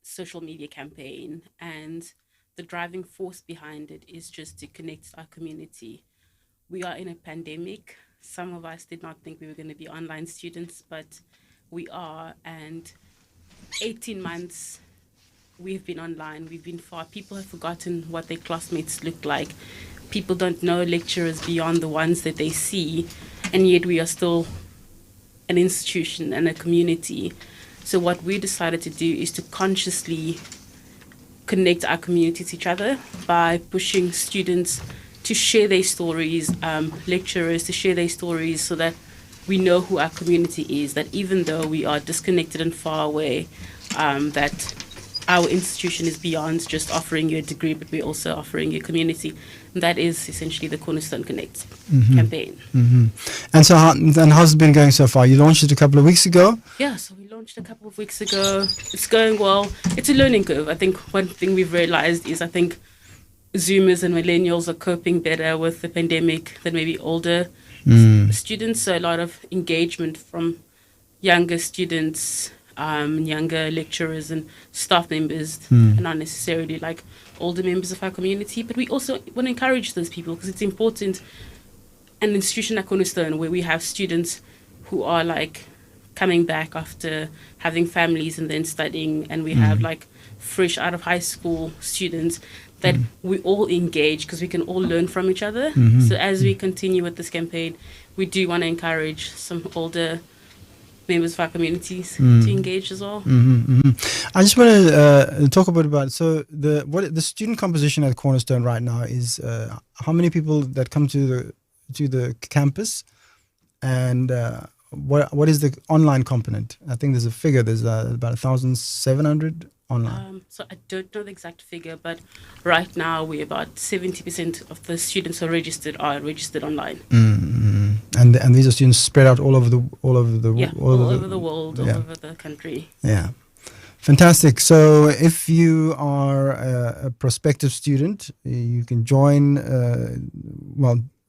social media campaign, and the driving force behind it is just to connect our community. We are in a pandemic. Some of us did not think we were going to be online students, but we are, and 18 months we've been online, we've been far. People have forgotten what their classmates look like. People don't know lecturers beyond the ones that they see, and yet we are still an institution and a community. So what we decided to do is to consciously connect our community to each other by pushing students to share their stories, lecturers to share their stories, so that we know who our community is, that even though we are disconnected and far away, that our institution is beyond just offering you a degree, but we're also offering you a community. And that is essentially the Cornerstone Connect campaign. Mm-hmm. And so how's it been going so far? You launched it a couple of weeks ago? Yeah, so we launched a couple of weeks ago. It's going well. It's a learning curve. I think one thing we've realized is I think Zoomers and millennials are coping better with the pandemic than maybe older students. So a lot of engagement from younger students, younger lecturers and staff members, and not necessarily like older members of our community. But we also want to encourage those people, because it's important. An institution like Cornerstone, where we have students who are like coming back after having families and then studying, and we have like fresh out of high school students, that we all engage because we can all learn from each other. So as we continue with this campaign, we do want to encourage some older members of our communities to engage as well. I just want to talk a bit about so the student composition at Cornerstone right now is how many people that come to the campus, and what is the online component? I think there's a figure. There's about 1,700 online. So I don't know the exact figure, but right now we're about 70% of the students who are registered online. And these are students spread out all over the world, all over the country. Yeah, fantastic. So if you are a prospective student, you can join.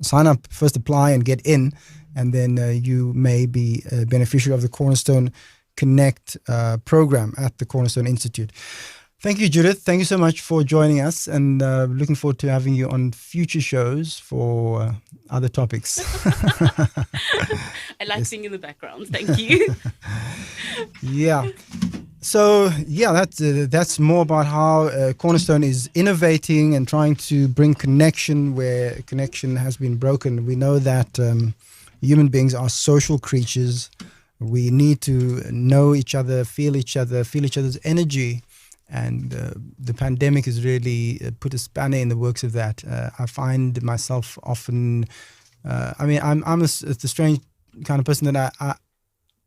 Sign up first, apply and get in, and then you may be a beneficiary of the Cornerstone Connect program at the Cornerstone Institute. Thank you, Judith. Thank you so much for joining us, and looking forward to having you on future shows for other topics. I like singing in the background. Thank you. Yeah. So, that's more about how Cornerstone is innovating and trying to bring connection where connection has been broken. We know that, human beings are social creatures. We need to know each other, feel each other's energy. And the pandemic has really put a spanner in the works of that. I find myself often, I'm a strange kind of person that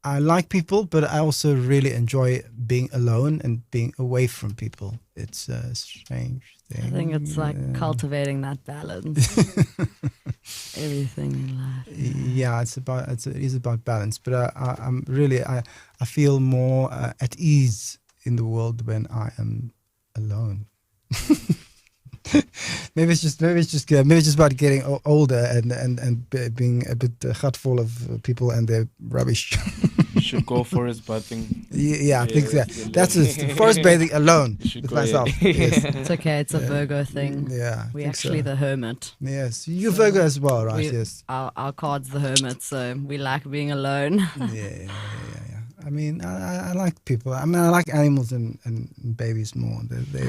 I like people, but I also really enjoy being alone and being away from people. It's a strange thing. I think it's like cultivating that balance. Everything in life. Yeah, it is about balance. But I feel more at ease in the world when I am alone. Maybe it's just about getting older and being a bit full of people and their rubbish. You should go forest bathing. Yeah, I think that's forest bathing alone with myself. Yes. It's okay. It's a Virgo thing. Yeah, we're actually the hermit. Yes, you're Virgo as well, right? Yes. Our card's the hermit, so we like being alone. Yeah. I mean, I like people. I mean, I like animals and babies more. They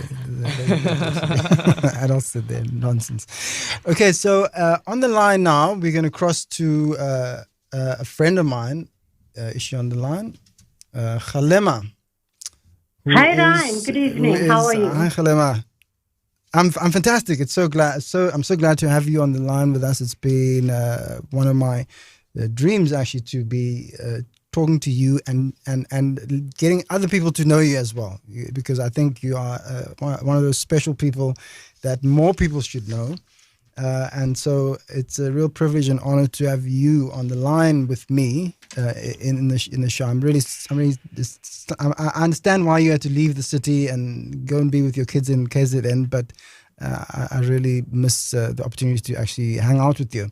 adults, they're nonsense. Okay, so on the line now, we're going to cross to a friend of mine. Is she on the line? Khalema. Hi, Ryan. Good evening. How are you? Hi, Khalema. I'm fantastic. I'm so glad to have you on the line with us. It's been one of my dreams actually to be talking to you and getting other people to know you as well, because I think you are one of those special people that more people should know, and so it's a real privilege and honor to have you on the line with me in the show. I understand why you had to leave the city and go and be with your kids in KZN, but I really miss the opportunity to actually hang out with you.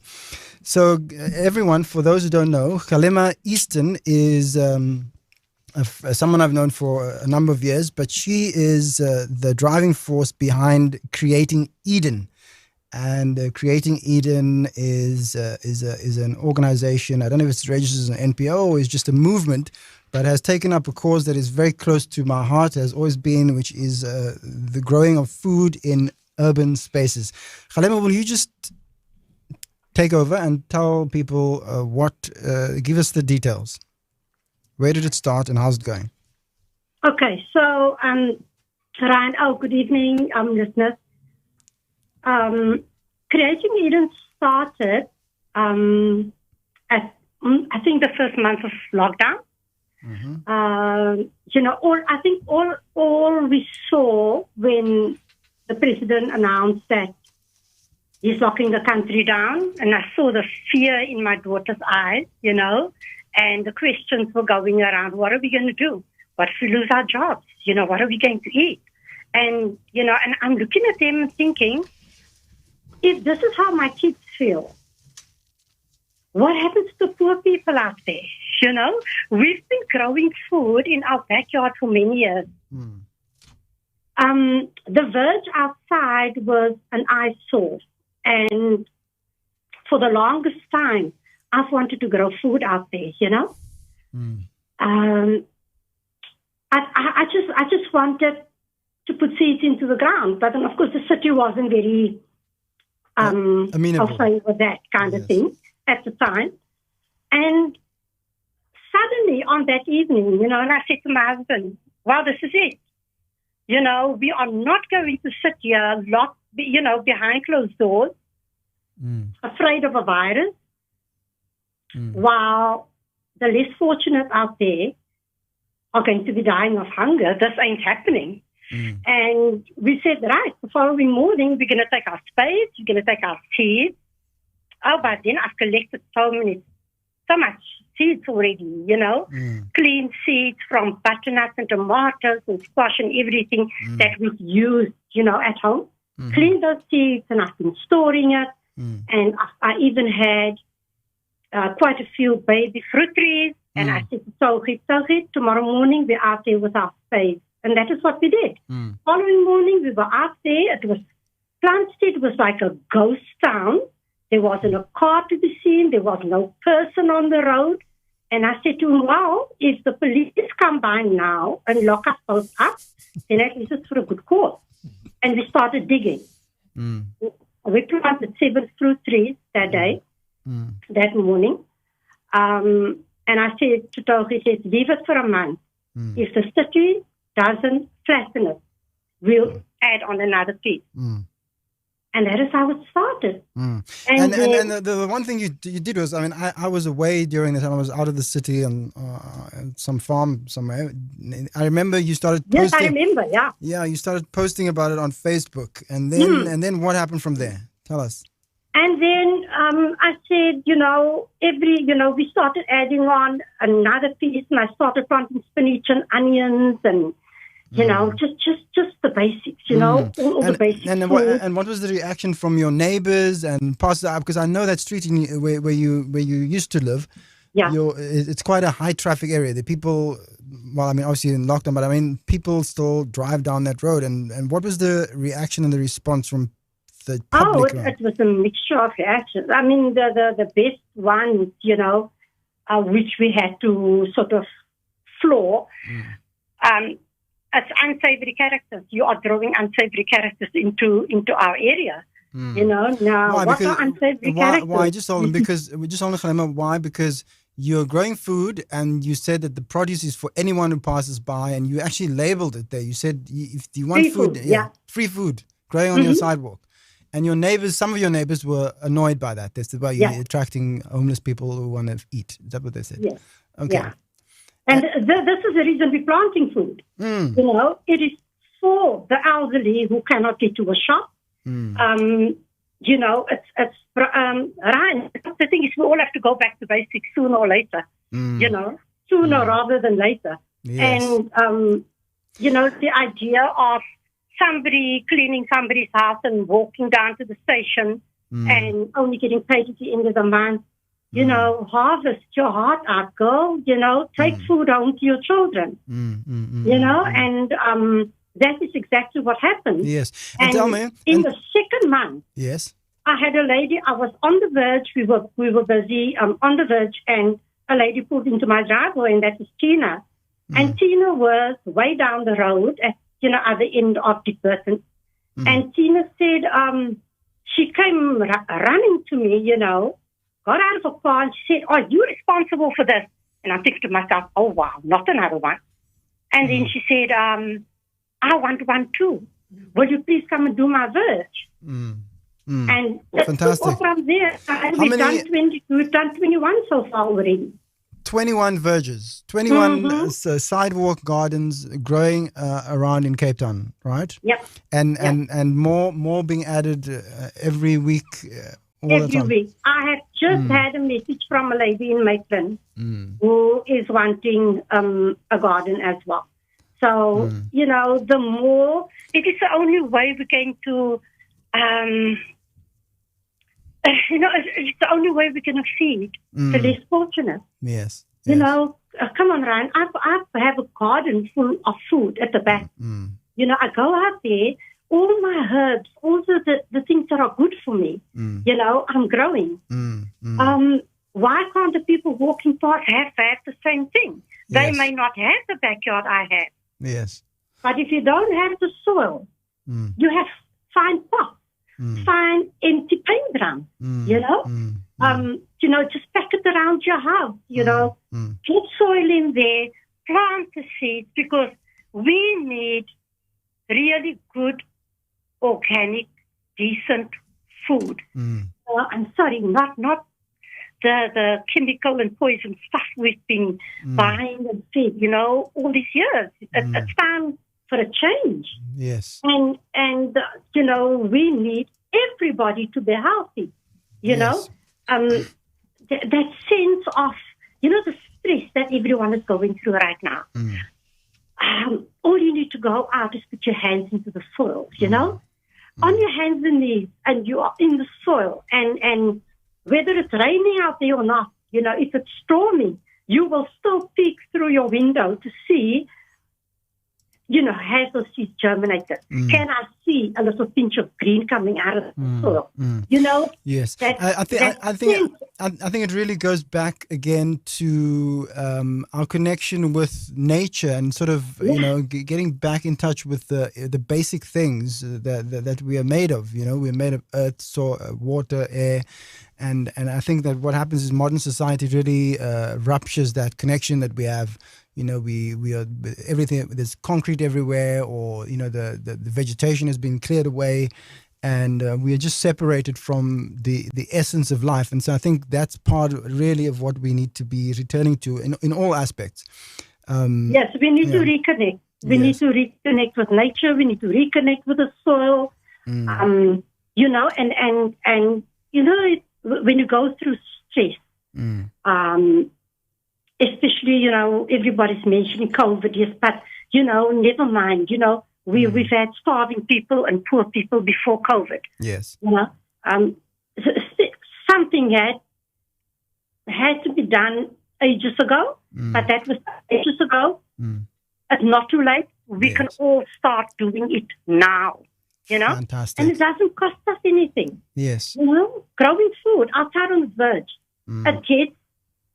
So everyone, for those who don't know, Khalema Easton is someone I've known for a number of years, but she is the driving force behind Creating Eden. And Creating Eden is an organization. I don't know if it's registered as an NPO or is just a movement, but has taken up a cause that is very close to my heart, has always been, which is the growing of food in urban spaces. Khalema, will you just take over and tell people give us the details. Where did it start and how's it going? Okay, so Ryan, good evening, listeners. Creating Eden started at I think the first month of lockdown. Mm-hmm. All we saw when the president announced that he's locking the country down, and I saw the fear in my daughter's eyes, and the questions were going around, what are we going to do? What if we lose our jobs? What are we going to eat? And, and I'm looking at them and thinking, if this is how my kids feel, what happens to poor people out there? We've been growing food in our backyard for many years. Mm. The verge outside was an eyesore. And for the longest time, I've wanted to grow food out there, Mm. I just wanted to put seeds into the ground. But then, of course, the city wasn't very okay with that kind of thing at the time. And suddenly on that evening, and I said to my husband, wow, this is it. We are not going to sit here locked, behind closed doors, afraid of a virus, while the less fortunate out there are going to be dying of hunger. This ain't happening. And we said, right, the following morning, we're going to take our spades, we're going to take our seeds. Oh, but then I've collected so much seeds already, clean seeds from butternuts and tomatoes and squash and everything that we've used, at home. Mm-hmm. Clean those seeds, and I've been storing it. And I even had quite a few baby fruit trees. And I said, so tomorrow morning we're out there with our spades. And that is what we did. Following morning we were out there. It was Plumstead was like a ghost town. There wasn't a car to be seen. There was no person on the road. And I said to him, well, if the police come by now and lock us both up, then at least it's for a good cause. And we started digging. We planted 7 fruit trees that day, that morning. And I said to Togi, he says, leave it for a month. If the city doesn't flatten it, we'll add on another piece. And that is how it started. And the one thing you did was, I mean, I was away during the time. I was out of the city on some farm somewhere. I remember you started posting. Yes, I remember, yeah. Yeah, you started posting about it on Facebook. And then what happened from there? Tell us. And then I said, we started adding on another piece, and I started planting spinach and onions and, just the basics, all the basics. And what was the reaction from your neighbors and past? Because I know that street where you used to live. Yeah, it's quite a high traffic area. The people, well, I mean, obviously in lockdown, but I mean, people still drive down that road. And what was the reaction and the response from the public? It was a mixture of reactions. I mean, the best ones, which we had to sort of floor. It's unsavory characters. You are drawing unsavory characters into our area. Now what are unsavory characters? Why? Just hold on, because we just want to know why. Because you're growing food, and you said that the produce is for anyone who passes by, and you actually labeled it there. You said if you want free food growing on your sidewalk. And your neighbors, some of your neighbors were annoyed by that. That's why you're attracting homeless people who want to eat. Is that what they said? Yes. Okay. Yeah. And this is the reason we're planting food. It is for the elderly who cannot get to a shop. Ryan, the thing is, we all have to go back to basics sooner or later. Sooner rather than later. Yes. And the idea of somebody cleaning somebody's house and walking down to the station and only getting paid at the end of the month. Harvest your heart out, girl. Take food home to your children. And that is exactly what happened. Yes. And tell me, in the second month, yes, I had a lady. I was on the verge. We were busy on the verge, and a lady pulled into my driveway, and that is Tina. And Tina was way down the road at other end of the person. And Tina said, she came running to me, got out of a car, and she said, "Are you responsible for this?" And I think to myself, "Oh, wow, not another one." And then she said, "I want one too. Will you please come and do my verge?" And fantastic. From there, and we've done 21 so far already. 21 verges, 21 sidewalk gardens growing around in Cape Town, right? Yep. And more being added every week. Every week. I have just had a message from a lady in Maitland who is wanting a garden as well. So, the more, it is the only way we're going to, it's the only way we can feed the less fortunate. Yes. Come on, Ryan. I have a garden full of food at the back. I go out there, all my herbs, all the things that are good for me, I'm growing. Why can't the people walking past have the same thing? They may not have the backyard I have. Yes. But if you don't have the soil, you have fine pots. Find empty paint drums, just pack it around your house, put soil in there, plant the seeds, because we need really good, organic, decent food. I'm sorry, not the chemical and poison stuff we've been buying and fed, all these years. It's time for a change. Yes. And we need everybody to be healthy. That sense of, the stress that everyone is going through right now. All you need to go out is put your hands into the soil, on your hands and knees, and you are in the soil. And whether it's raining out there or not, if it's stormy, you will still peek through your window to see has those seeds germinated? Can I see a little pinch of green coming out of the soil? Yes, I think it really goes back again to our connection with nature and sort of getting back in touch with the basic things that we are made of. We're made of earth, soil, water, air, and I think that what happens is modern society really ruptures that connection that we have. We are everything. There's concrete everywhere, or the vegetation has been cleared away, and we are just separated from the essence of life. And so I think that's part really of what we need to be returning to in all aspects. Yes, we need to reconnect. We need to reconnect with nature. We need to reconnect with the soil. And when you go through stress, especially, everybody's mentioning COVID, yes, but, never mind, we've had starving people and poor people before COVID. Yes. Something had to be done ages ago, but that was ages ago. It's not too late. We can all start doing it now, Fantastic. and it doesn't cost us anything. Yes. Growing food outside on the verge,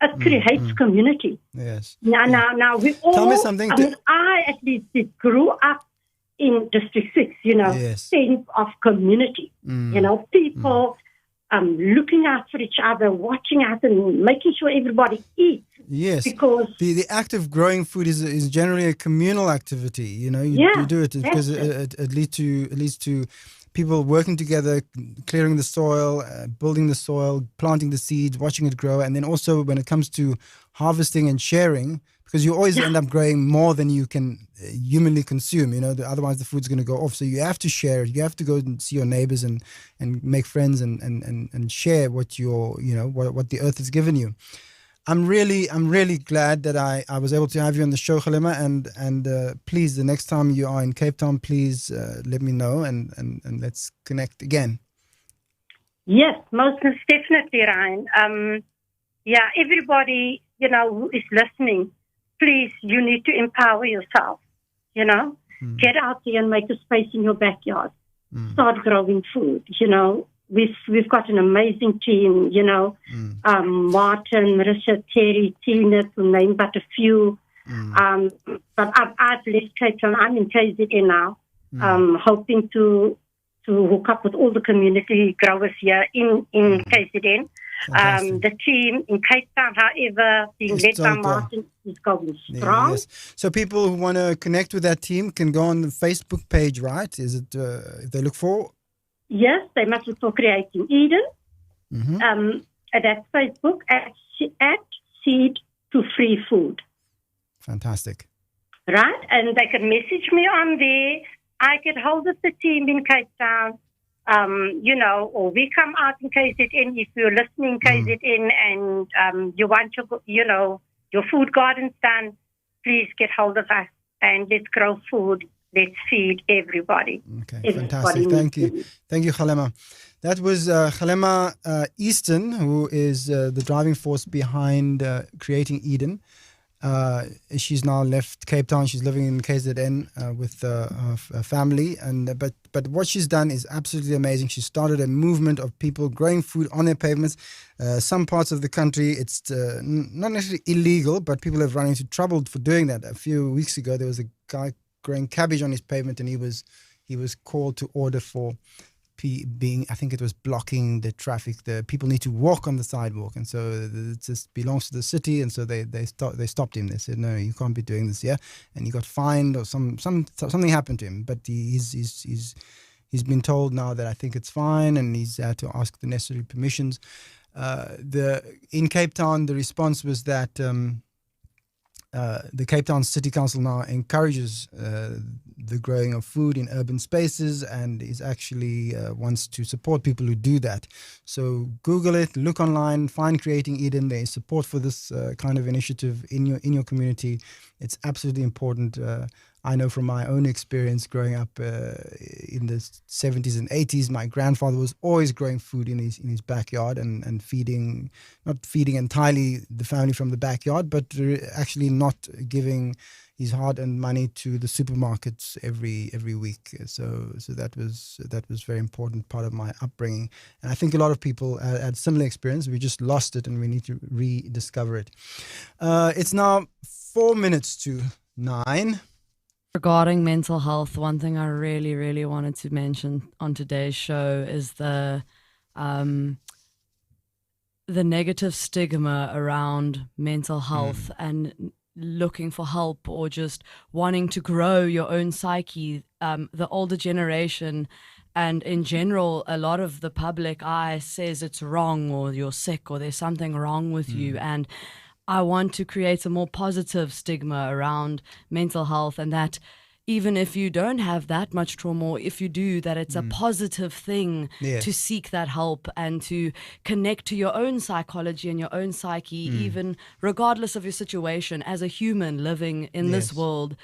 it creates community. Yes. Now we all. Tell me something. I at least grew up in District 6. Sense of community. People looking out for each other, watching out, and making sure everybody eats. Yes. Because the act of growing food is generally a communal activity. You do it because it leads to people working together, clearing the soil, building the soil, planting the seeds, watching it grow. And then also when it comes to harvesting and sharing, because you always end up growing more than you can humanly consume, otherwise the food's going to go off. So you have to share. You have to go and see your neighbors and make friends and share what what the earth has given you. I'm really glad that I was able to have you on the show, Khalima, and please, the next time you are in Cape Town, please let me know and let's connect again. Yes, most definitely, Ryan. Everybody, who is listening, please, you need to empower yourself, Get out there and make a space in your backyard. Start growing food, We've got an amazing team, Martin, Marissa, Terry, Tina, to name but a few. But I've left Cape Town. I'm in KZN now, hoping to hook up with all the community growers here in KZN. The team in Cape Town, however, being led by Martin, is going strong. Yes. So people who want to connect with that team can go on the Facebook page, right? Is it if they look for? Yes, they must look for Creating Eden. That's Facebook at Seed to Free Food. Fantastic. Right, and they can message me on there. I get hold of the team in Cape Town, or we come out in KZN. If you're listening KZN and you want your food gardens done, please get hold of us and let's grow food. Let's feed everybody. Okay, fantastic. Thank you. Thank you, Khalima. That was Khalima Easton, who is the driving force behind Creating Eden. She's now left Cape Town. She's living in KZN with her family. But what she's done is absolutely amazing. She started a movement of people growing food on their pavements. Some parts of the country, it's not necessarily illegal, but people have run into trouble for doing that. A few weeks ago, there was a guy growing cabbage on his pavement, and he was called to order for I think it was blocking the traffic. The people need to walk on the sidewalk, and so it just belongs to the city, and so they stopped him. They said, no, you can't be doing this here, and he got fined or something happened to him. But he's been told now that I think it's fine, and he's had to ask the necessary permissions. In Cape Town, the response was that the Cape Town City Council now encourages the growing of food in urban spaces, and is actually wants to support people who do that. So Google it, look online, find Creating Eden. There is support for this kind of initiative in your community. It's absolutely important. I know from my own experience growing up in the 70s and 80s, my grandfather was always growing food in his backyard and not feeding entirely the family from the backyard, but actually not giving his hard-earned money to the supermarkets every week. So that was very important part of my upbringing. And I think a lot of people had similar experience. We just lost it and we need to rediscover it. It's now 4 minutes to 9. Regarding mental health, one thing I really, really wanted to mention on today's show is the negative stigma around mental health and looking for help or just wanting to grow your own psyche. The older generation and in general, a lot of the public eye says it's wrong or you're sick or there's something wrong with you. And I want to create a more positive stigma around mental health, and that even if you don't have that much trauma, or if you do, that it's a positive thing to seek that help and to connect to your own psychology and your own psyche, even regardless of your situation. As a human living in this world,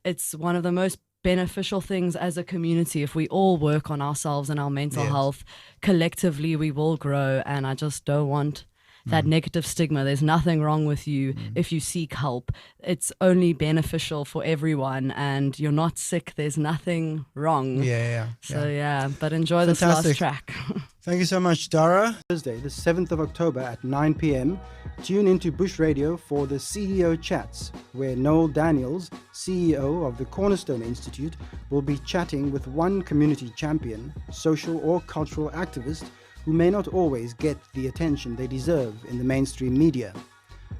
it's one of the most beneficial things as a community. If we all work on ourselves and our mental health, collectively we will grow. And I just don't want that negative stigma. There's nothing wrong with you if you seek help. It's only beneficial for everyone, and you're not sick. There's nothing wrong. But enjoy this last track. Thank you so much, Dara. Thursday, the 7th of October at 9 p.m. Tune into Bush Radio for the CEO Chats, where Noel Daniels, CEO of the Cornerstone Institute, will be chatting with one community champion, social or cultural activist who may not always get the attention they deserve in the mainstream media.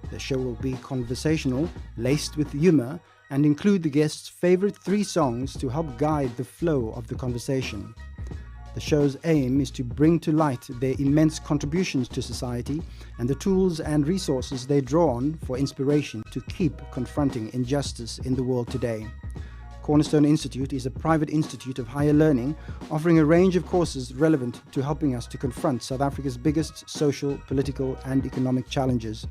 The show will be conversational, laced with humor, and include the guests' favorite 3 songs to help guide the flow of the conversation. The show's aim is to bring to light their immense contributions to society and the tools and resources they draw on for inspiration to keep confronting injustice in the world today. Cornerstone Institute is a private institute of higher learning, offering a range of courses relevant to helping us to confront South Africa's biggest social, political and economic challenges.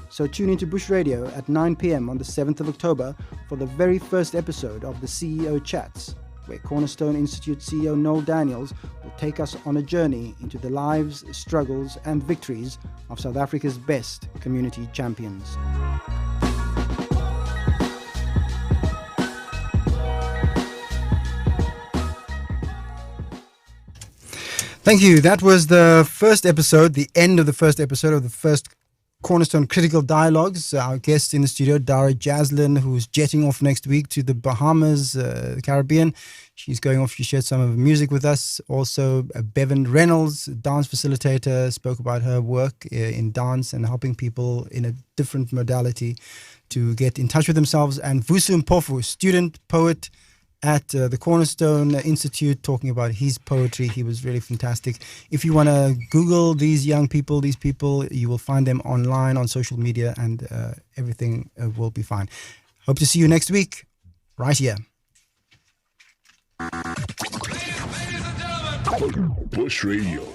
So tune into Bush Radio at 9 p.m. on the 7th of October for the very first episode of the CEO Chats, where Cornerstone Institute CEO Noel Daniels will take us on a journey into the lives, struggles and victories of South Africa's best community champions. Thank you. That was the first episode, the end of the first episode of the first Cornerstone Critical Dialogues. Our guest in the studio, Dara Jaslin, who's jetting off next week to the Bahamas, the Caribbean. She's going off. She shared some of her music with us. Also, Bevin Reynolds, dance facilitator, spoke about her work in dance and helping people in a different modality to get in touch with themselves. And Vusu Mpofu, student, poet, at the Cornerstone Institute, talking about his poetry. He was really fantastic. If you want to Google these young people, you will find them online on social media, and everything will be fine. Hope to see you next week, right here. Bush Radio.